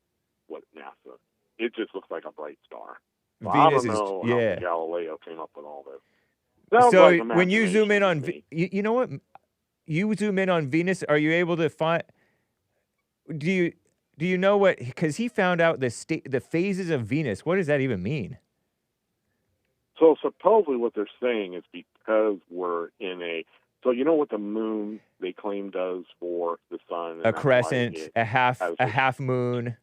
what NASA. It just looks like a bright star. So I don't know how Galileo came up with all this. So like when you zoom in on, you know what? You zoom in on Venus. Are you able to find? Do you know what? Because he found out the phases of Venus. What does that even mean? So supposedly what they're saying is because we're in so you know what the moon they claim does for the sun? A crescent, a half moon,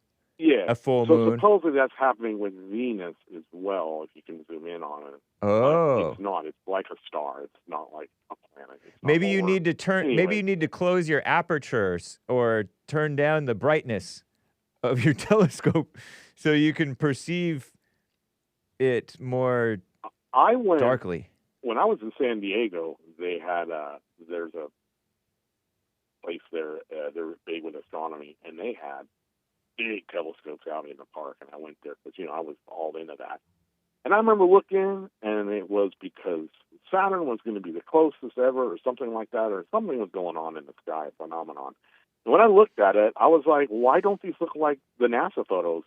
a full moon. So supposedly that's happening with Venus as well, if you can zoom in on it. Oh. But it's not. It's like a star. It's not like a planet. Maybe you need to Maybe you need to close your apertures or turn down the brightness of your telescope so you can perceive it more darkly. When I was in San Diego, they had there's a place there. They're big with astronomy, and they had big telescopes out in the park. And I went there because I was all into that. And I remember looking, and it was because Saturn was going to be the closest ever, or something like that, or something was going on in the sky, a phenomenon. And when I looked at it, I was like, why don't these look like the NASA photos?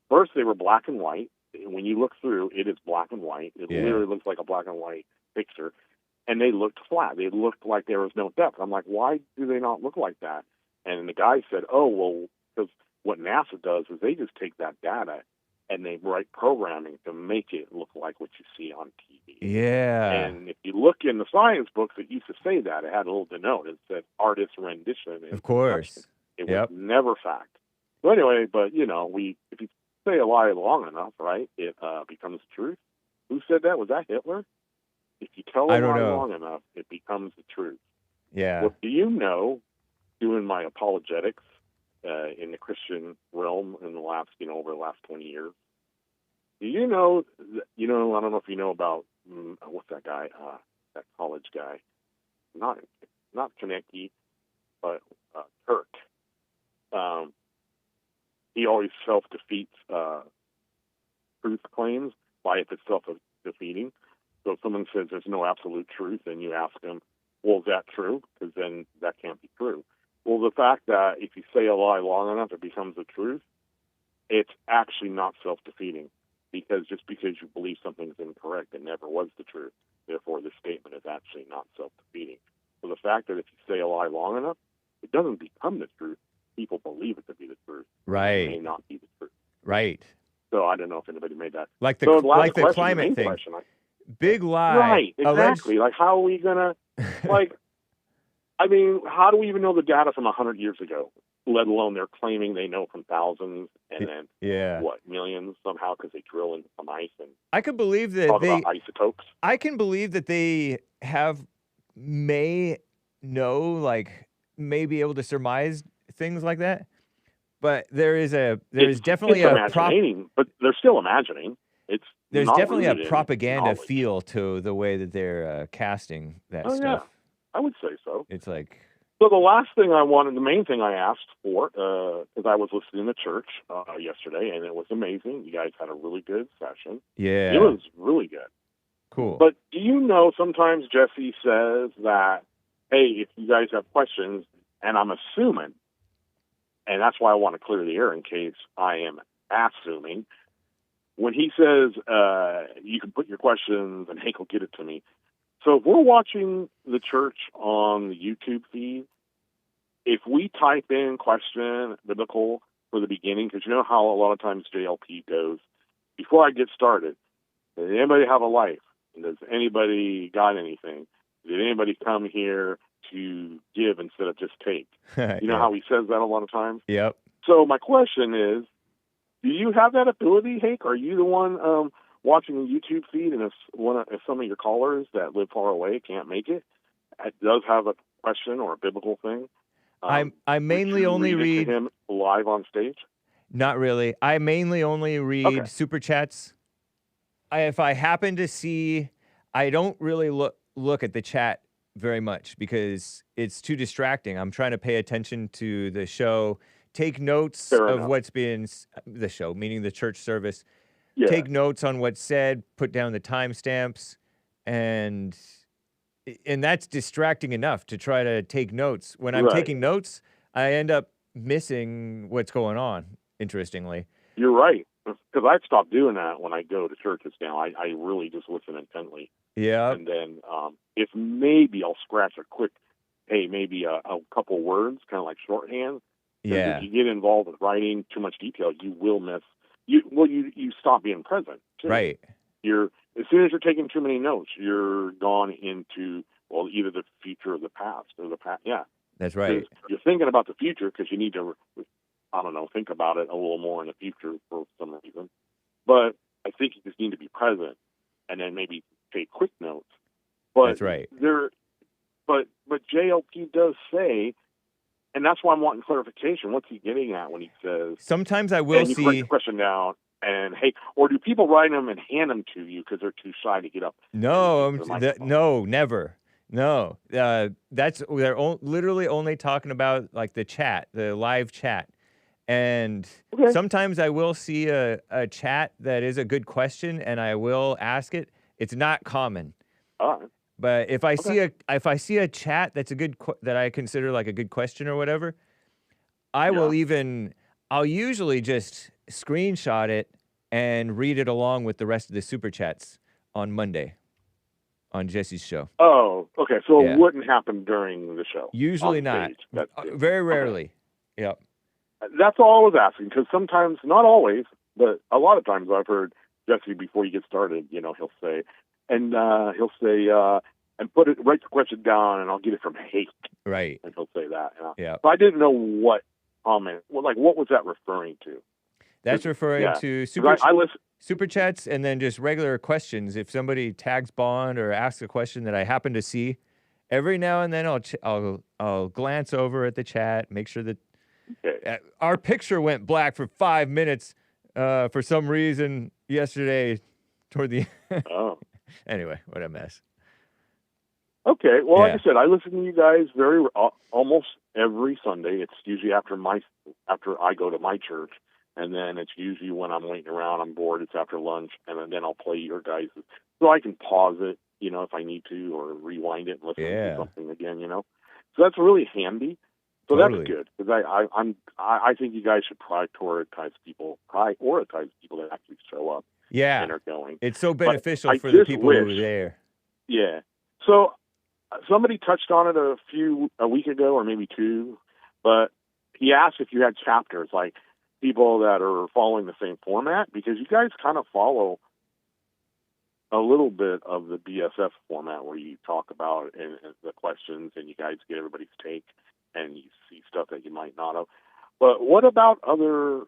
First, they were black and white. When you look through, it is black and white. It literally looks like a black and white picture. And they looked flat. They looked like there was no depth. I'm like, why do they not look like that? And the guy said, oh, well, because what NASA does is they just take that data and they write programming to make it look like what you see on TV. Yeah. And if you look in the science books, it used to say that. It had a little denote. It said artist rendition. Of course. It was never fact. So anyway, but, if you say a lie long enough, right, it becomes truth. Who said that? Was that Hitler? If you tell a lie long enough, it becomes the truth. Yeah. What do you know, doing my apologetics in the Christian realm in the last, over the last 20 years, do you know, I don't know if you know about, what's that guy, that college guy, not Konecki, but Kirk. He always self-defeats truth claims by if it's self-defeating. So if someone says there's no absolute truth, and you ask them, well, is that true? Because then that can't be true. Well, the fact that if you say a lie long enough, it becomes the truth, it's actually not self-defeating. Because just because you believe something's incorrect, it never was the truth. Therefore, the statement is actually not self-defeating. So the fact that if you say a lie long enough, it doesn't become the truth. People believe it to be the truth. Right. It may not be the truth. Right. So I don't know if anybody made that. Like the question, climate thing. Question, big lie. Right. Exactly. Like, how are we gonna? How do we even know the data from 100 years ago? Let alone they're claiming they know from thousands and then millions somehow because they drill into some ice and I can believe that talk about isotopes. I can believe that they may be able to surmise things like that. But there's definitely but they're still imagining. There's definitely a propaganda feel to the way that they're casting that stuff. Yeah. I would say so. It's like. So the main thing I asked for, because I was listening to church yesterday, and it was amazing. You guys had a really good session. Yeah. It was really good. Cool. But do you know sometimes Jesse says that, hey, if you guys have questions, and I'm assuming, and that's why I want to clear the air in case I am assuming, when he says you can put your questions and Hake will get it to me. So if we're watching the church on the YouTube feed, if we type in question biblical for the beginning, because you know how a lot of times JLP goes, before I get started, did anybody have a life? Does anybody got anything? Did anybody come here to give instead of just take. You know Yeah. how he says that a lot of times? Yep. So my question is, do you have that ability, Hake? Are you the one watching the YouTube feed, and if some of your callers that live far away can't make it, does have a question or a biblical thing, I mainly would you only read it read. to him live on stage? Not really. I mainly only read Okay. super chats. If I happen to see, I don't really look at the chat very much because it's too distracting. I'm trying to pay attention to the show, take notes Fair of enough. what's been the show, meaning the church service. Yeah. Take notes on what's said, put down the timestamps, and that's distracting enough to try to take notes. When I'm Right. taking notes, I end up missing what's going on. Interestingly. You're right, because I've stopped doing that when I go to churches now. I really just listen intently. Yeah. And then if maybe I'll scratch a quick, maybe a couple words, kind of like shorthand. 'Cause Yeah. if you get involved with writing too much detail, you will miss. You stop being present. Too. Right. As soon as you're taking too many notes, you're gone into either the future or the past or the past. Yeah. That's right. 'Cause you're thinking about the future because you need to, I don't know, think about it a little more in the future for some reason. But I think you just need to be present and then maybe take quick notes. But That's right. But JLP does say, and that's why I'm wanting clarification. What's he getting at when he says? Sometimes I will and you see. write the question down, and or do people write them and hand them to you because they're too shy to get up? No, and speak to the microphone? no, never. No, they're literally only talking about like the chat, the live chat. And Okay. sometimes I will see a chat that is a good question, and I will ask it. It's not common. All right. But if I see a chat that's a good that I consider like a good question or whatever, I'll usually just screenshot it and read it along with the rest of the super chats on Monday on Jesse's show. Oh, okay. So Yeah. it wouldn't happen during the show. Usually on not. stage. That's it. Very Okay. rarely. Yep. That's all I was asking, because sometimes, not always, but a lot of times I've heard Jesse, before you get started, he'll say, and write the question down, and I'll get it from Hake. Right. And he'll say that. Yeah. So I didn't know what comment, what was that referring to? That's referring Yeah. to 'Cause I listen. super chats and then just regular questions. If somebody tags Bond or asks a question that I happen to see, every now and then I'll glance over at the chat, make sure that our picture went black for 5 minutes for some reason yesterday toward the Oh. Anyway, what a mess. Okay, well, Yeah. like I said, I listen to you guys almost every Sunday. It's usually after I go to my church, and then it's usually when I'm waiting around, I'm bored. It's after lunch, and then I'll play your guys, so I can pause it, if I need to, or rewind it and listen to something again, So that's really handy. So Totally. that's good, because I think you guys should prioritize people that actually show up. Yeah. And are going. It's so But beneficial I for the just people who wish- are there. Yeah. So somebody touched on it a week ago, or maybe two, but he asked if you had chapters, like people that are following the same format, because you guys kind of follow a little bit of the BSF format, where you talk about and the questions, and you guys get everybody's take, and you see stuff that you might not have. But what about other?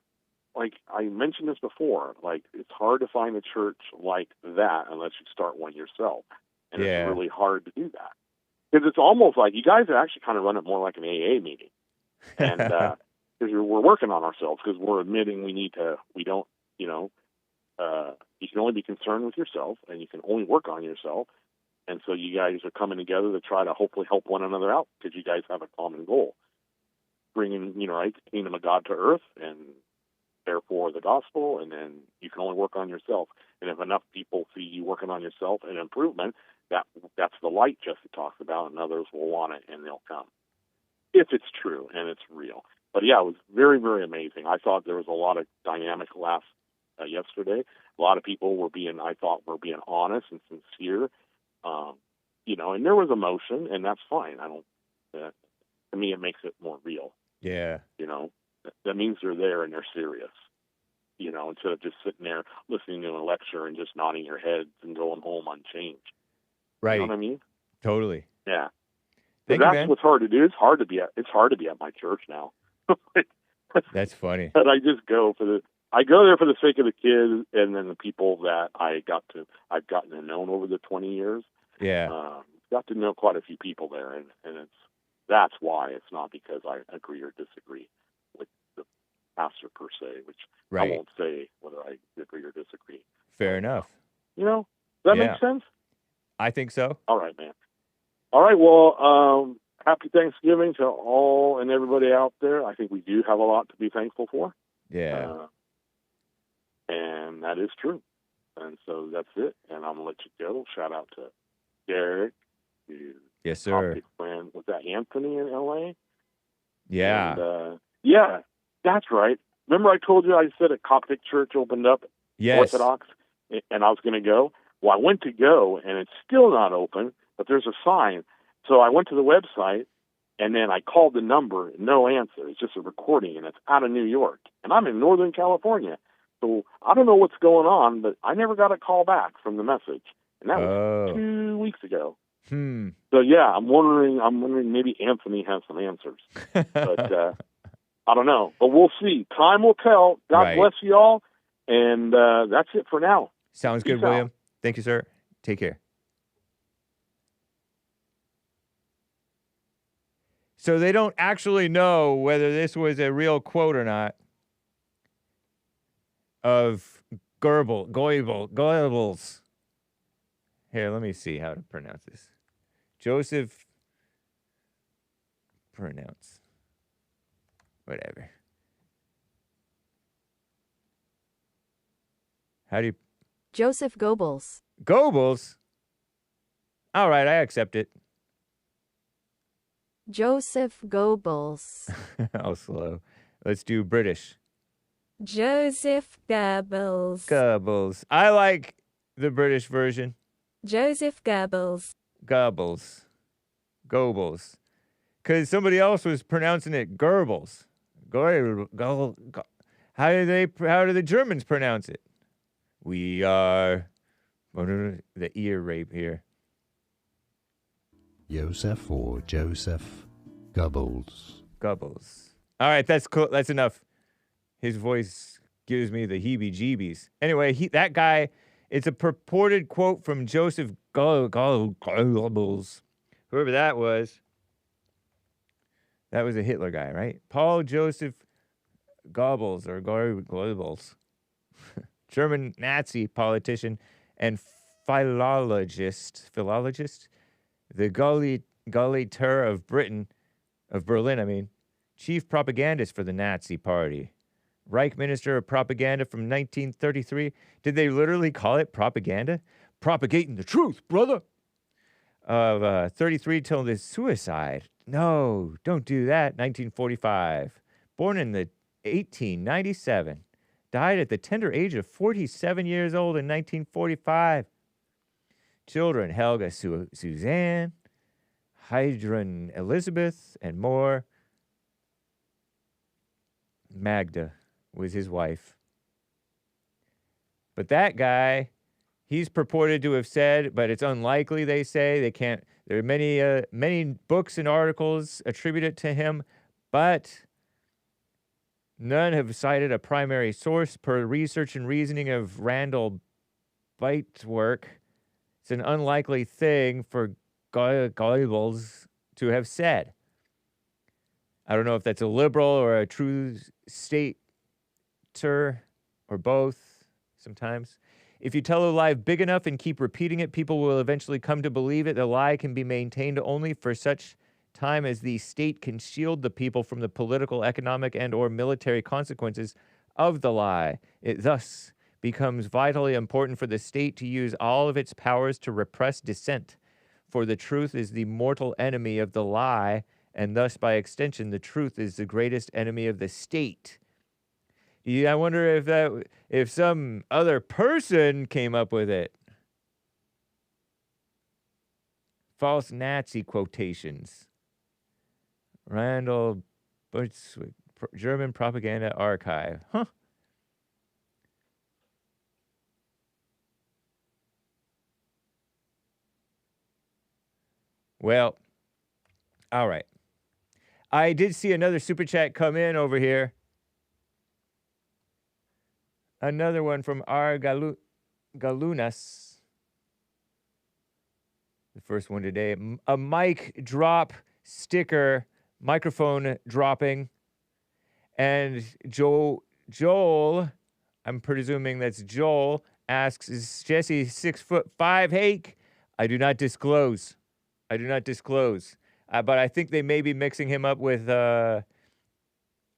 Like I mentioned this before, like it's hard to find a church like that unless you start one yourself, and Yeah. it's really hard to do that, because it's almost like you guys actually kind of run it more like an AA meeting, and because we're working on ourselves, because we're admitting you can only be concerned with yourself, and you can only work on yourself, and so you guys are coming together to try to hopefully help one another out, because you guys have a common goal, bringing the kingdom of God to earth, and therefore the gospel, and then you can only work on yourself. And if enough people see you working on yourself and improvement, that's the light Jesse talks about, and others will want it, and they'll come. If it's true and it's real. But yeah, it was very, very amazing. I thought there was a lot of dynamic laughs yesterday. A lot of people were being honest and sincere, and there was emotion, and that's fine. To me, it makes it more real. Yeah. That means they're there and they're serious, instead of just sitting there listening to a lecture and just nodding your heads and going home unchanged. Right. You know what I mean? Totally. Yeah. Thank you, that's man. what's hard to do. It's hard to be at my church now. That's funny. But I just go I go there for the sake of the kids and then the people that I've gotten to know over the 20 years. Yeah. Got to know quite a few people there, and that's why. It's not because I agree or disagree with the pastor per se, which Right. I won't say whether I agree or disagree. Fair enough. Does that Yeah. make sense? I think so. All right, man. All right, well, happy Thanksgiving to all and everybody out there. I think we do have a lot to be thankful for. Yeah. And that is true. And so that's it. And I'm going to let you go. Shout out to Derek. Yes, sir. Coptic friend. Was that Anthony in L.A.? Yeah. And, yeah, that's right. Remember I told you I said a Coptic church opened up, Yes. Orthodox, and I was going to go? Well, I went to go, and it's still not open, but there's a sign. So I went to the website, and then I called the number, no answer. It's just a recording, and it's out of New York. And I'm in Northern California. So I don't know what's going on, but I never got a call back from the message. And that was 2 weeks ago. So, yeah, I'm wondering maybe Anthony has some answers. But I don't know. But we'll see. Time will tell. God bless you all. And that's it for now. Sounds Peace good, out. William. Thank you, sir. Take care. So they don't actually know whether this was a real quote or not of Goebbels. Here, let me see how to pronounce this. Joseph, pronounce. Whatever. How do you... Joseph Goebbels. Goebbels? All right, I accept it. Joseph Goebbels. How slow. Let's do British. Joseph Goebbels. Goebbels. I like the British version. Joseph Goebbels. Goebbels. Goebbels. Because somebody else was pronouncing it Goebbels. How do the Germans pronounce it? We are... The ear rape here. Joseph or Joseph Goebbels. Goebbels. All right, that's cool. That's enough. His voice gives me the heebie-jeebies. Anyway, that guy, it's a purported quote from Joseph Goebbels. Whoever that was. That was a Hitler guy, right? Paul Joseph Goebbels or Goebbels. German Nazi politician and philologist. The Gauleiter of Berlin, chief propagandist for the Nazi Party. Reich Minister of Propaganda from 1933. Did they literally call it propaganda? Propagating the truth, brother. Of 33 till his suicide. No, don't do that. 1945. Born in the 1897. Died at the tender age of 47 years old in 1945. Children, Helga Suzanne, Heidrun Elizabeth, and more. Magda was his wife. But that guy, he's purported to have said, but it's unlikely, they say. They can't. There are many books and articles attributed to him, but none have cited a primary source per research and reasoning of Randall Bite's work. It's an unlikely thing for Goebbels to have said. I don't know if that's a liberal or a true stater or both sometimes. If you tell a lie big enough and keep repeating it, people will eventually come to believe it. The lie can be maintained only for such time as the state can shield the people from the political, economic, and or military consequences of the lie. It thus becomes vitally important for the state to use all of its powers to repress dissent, for the truth is the mortal enemy of the lie, and thus, by extension, the truth is the greatest enemy of the state. I wonder if some other person came up with it. False Nazi quotations. Randall Butz, German Propaganda Archive. Huh. Well, All right. I did see another super chat come in over here. Another one from R. Galunas. The first one today. A mic drop sticker, microphone dropping. And Joel, I'm presuming that's Joel, asks, is Jesse 6'5" Hake? I do not disclose. But I think they may be mixing him up with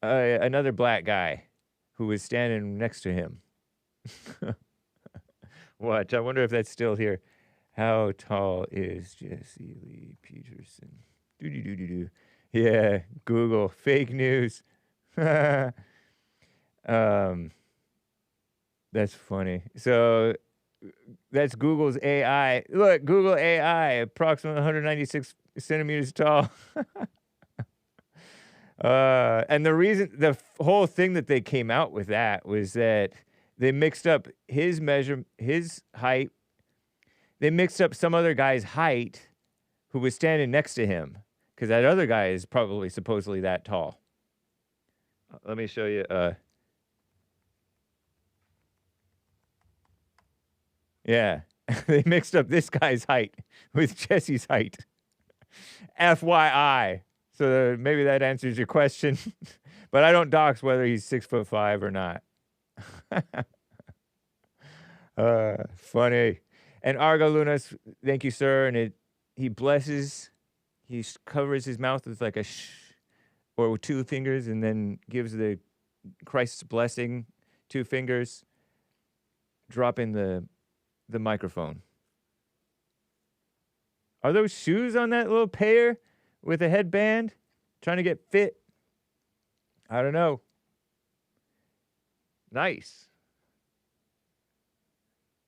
another black guy who was standing next to him. Watch, I wonder if that's still here. How tall is Jesse Lee Peterson? Do. Yeah, Google. Fake news. That's funny. So that's Google's AI. Look, Google AI, approximately 196 centimeters tall. And the whole thing that they came out with that was that they mixed up his height. They mixed up some other guy's height who was standing next to him, because that other guy is probably supposedly that tall. Let me show you. Yeah, they mixed up this guy's height with Jesse's height. FYI. So maybe that answers your question. But I don't dox whether he's 6'5" or not. Funny. And Argo Lunas, thank you, sir. And he blesses. He covers his mouth with like a or with 2 fingers, and then gives the Christ's blessing, 2 fingers, dropping the microphone. Are those shoes on that little pair with a headband? Trying to get fit? I don't know. Nice.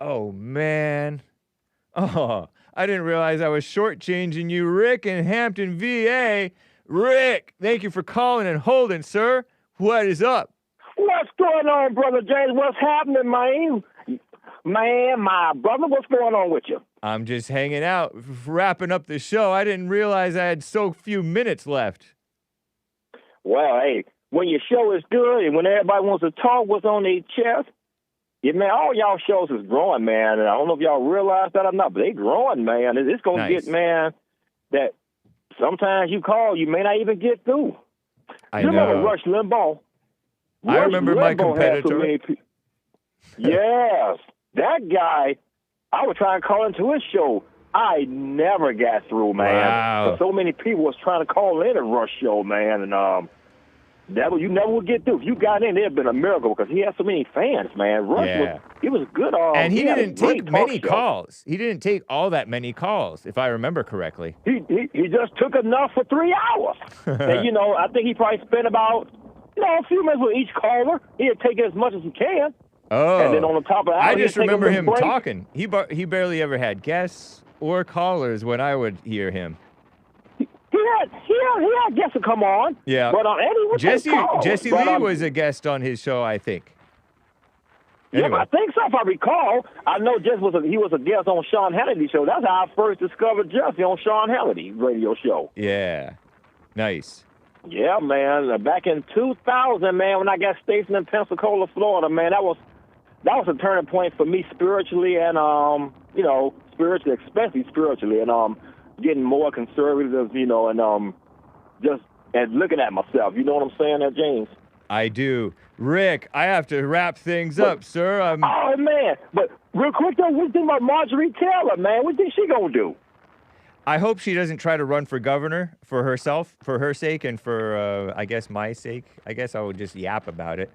Oh, man. Oh, I didn't realize I was shortchanging you, Rick in Hampton, VA. Rick, thank you for calling and holding, sir. What is up? What's going on, Brother James? What's happening, man? Man, my brother, what's going on with you? I'm just hanging out, wrapping up the show. I didn't realize I had so few minutes left. Well, hey, when your show is good and when everybody wants to talk what's on their chest, yeah, man, all y'all shows is growing, man. And I don't know if y'all realize that or not, but they growing, man. It's going to get, man, that sometimes you call, you may not even get through. I know. Remember Rush Limbaugh? I remember my competitor. Yes. That guy, I was trying to call into his show. I never got through, man. Wow. So many people was trying to call in a Rush show, man, and you never would get through. If you got in, it'd been a miracle because he had so many fans, man. Rush was good. And he didn't take many calls. He didn't take all that many calls, if I remember correctly. He just took enough for 3 hours. And, I think he probably spent about, a few minutes with each caller. He'd take it as much as he can. Oh. And then on the top of that, I just remember him talking. He barely ever had guests or callers when I would hear him. He had guests to come on. Yeah. But Jesse Lee was a guest on his show, I think. Anyway. Yeah, I think so, if I recall. I know Jesse he was a guest on Sean Hannity's show. That's how I first discovered Jesse on Sean Hannity's radio show. Yeah. Nice. Yeah, man. Back in 2000, man, when I got stationed in Pensacola, Florida, man, that was a turning point for me spiritually and, spiritually, especially spiritually, and getting more conservative, and just looking at myself. You know what I'm saying there, James? I do. Rick, I have to wrap things up, sir. Oh, man. But real quick, though, what do you think about Marjorie Taylor, man? What do you think she going to do? I hope she doesn't try to run for governor for herself, for her sake, and for, I guess, my sake. I guess I would just yap about it.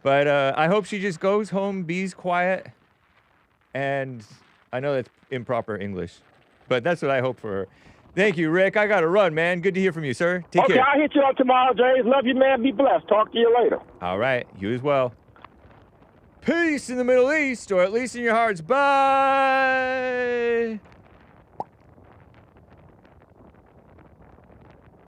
But I hope she just goes home, be's quiet, and I know that's improper English, but that's what I hope for her. Thank you, Rick. I got to run, man. Good to hear from you, sir. Take care. Okay, I'll hit you up tomorrow, James. Love you, man. Be blessed. Talk to you later. All right. You as well. Peace in the Middle East, or at least in your hearts. Bye.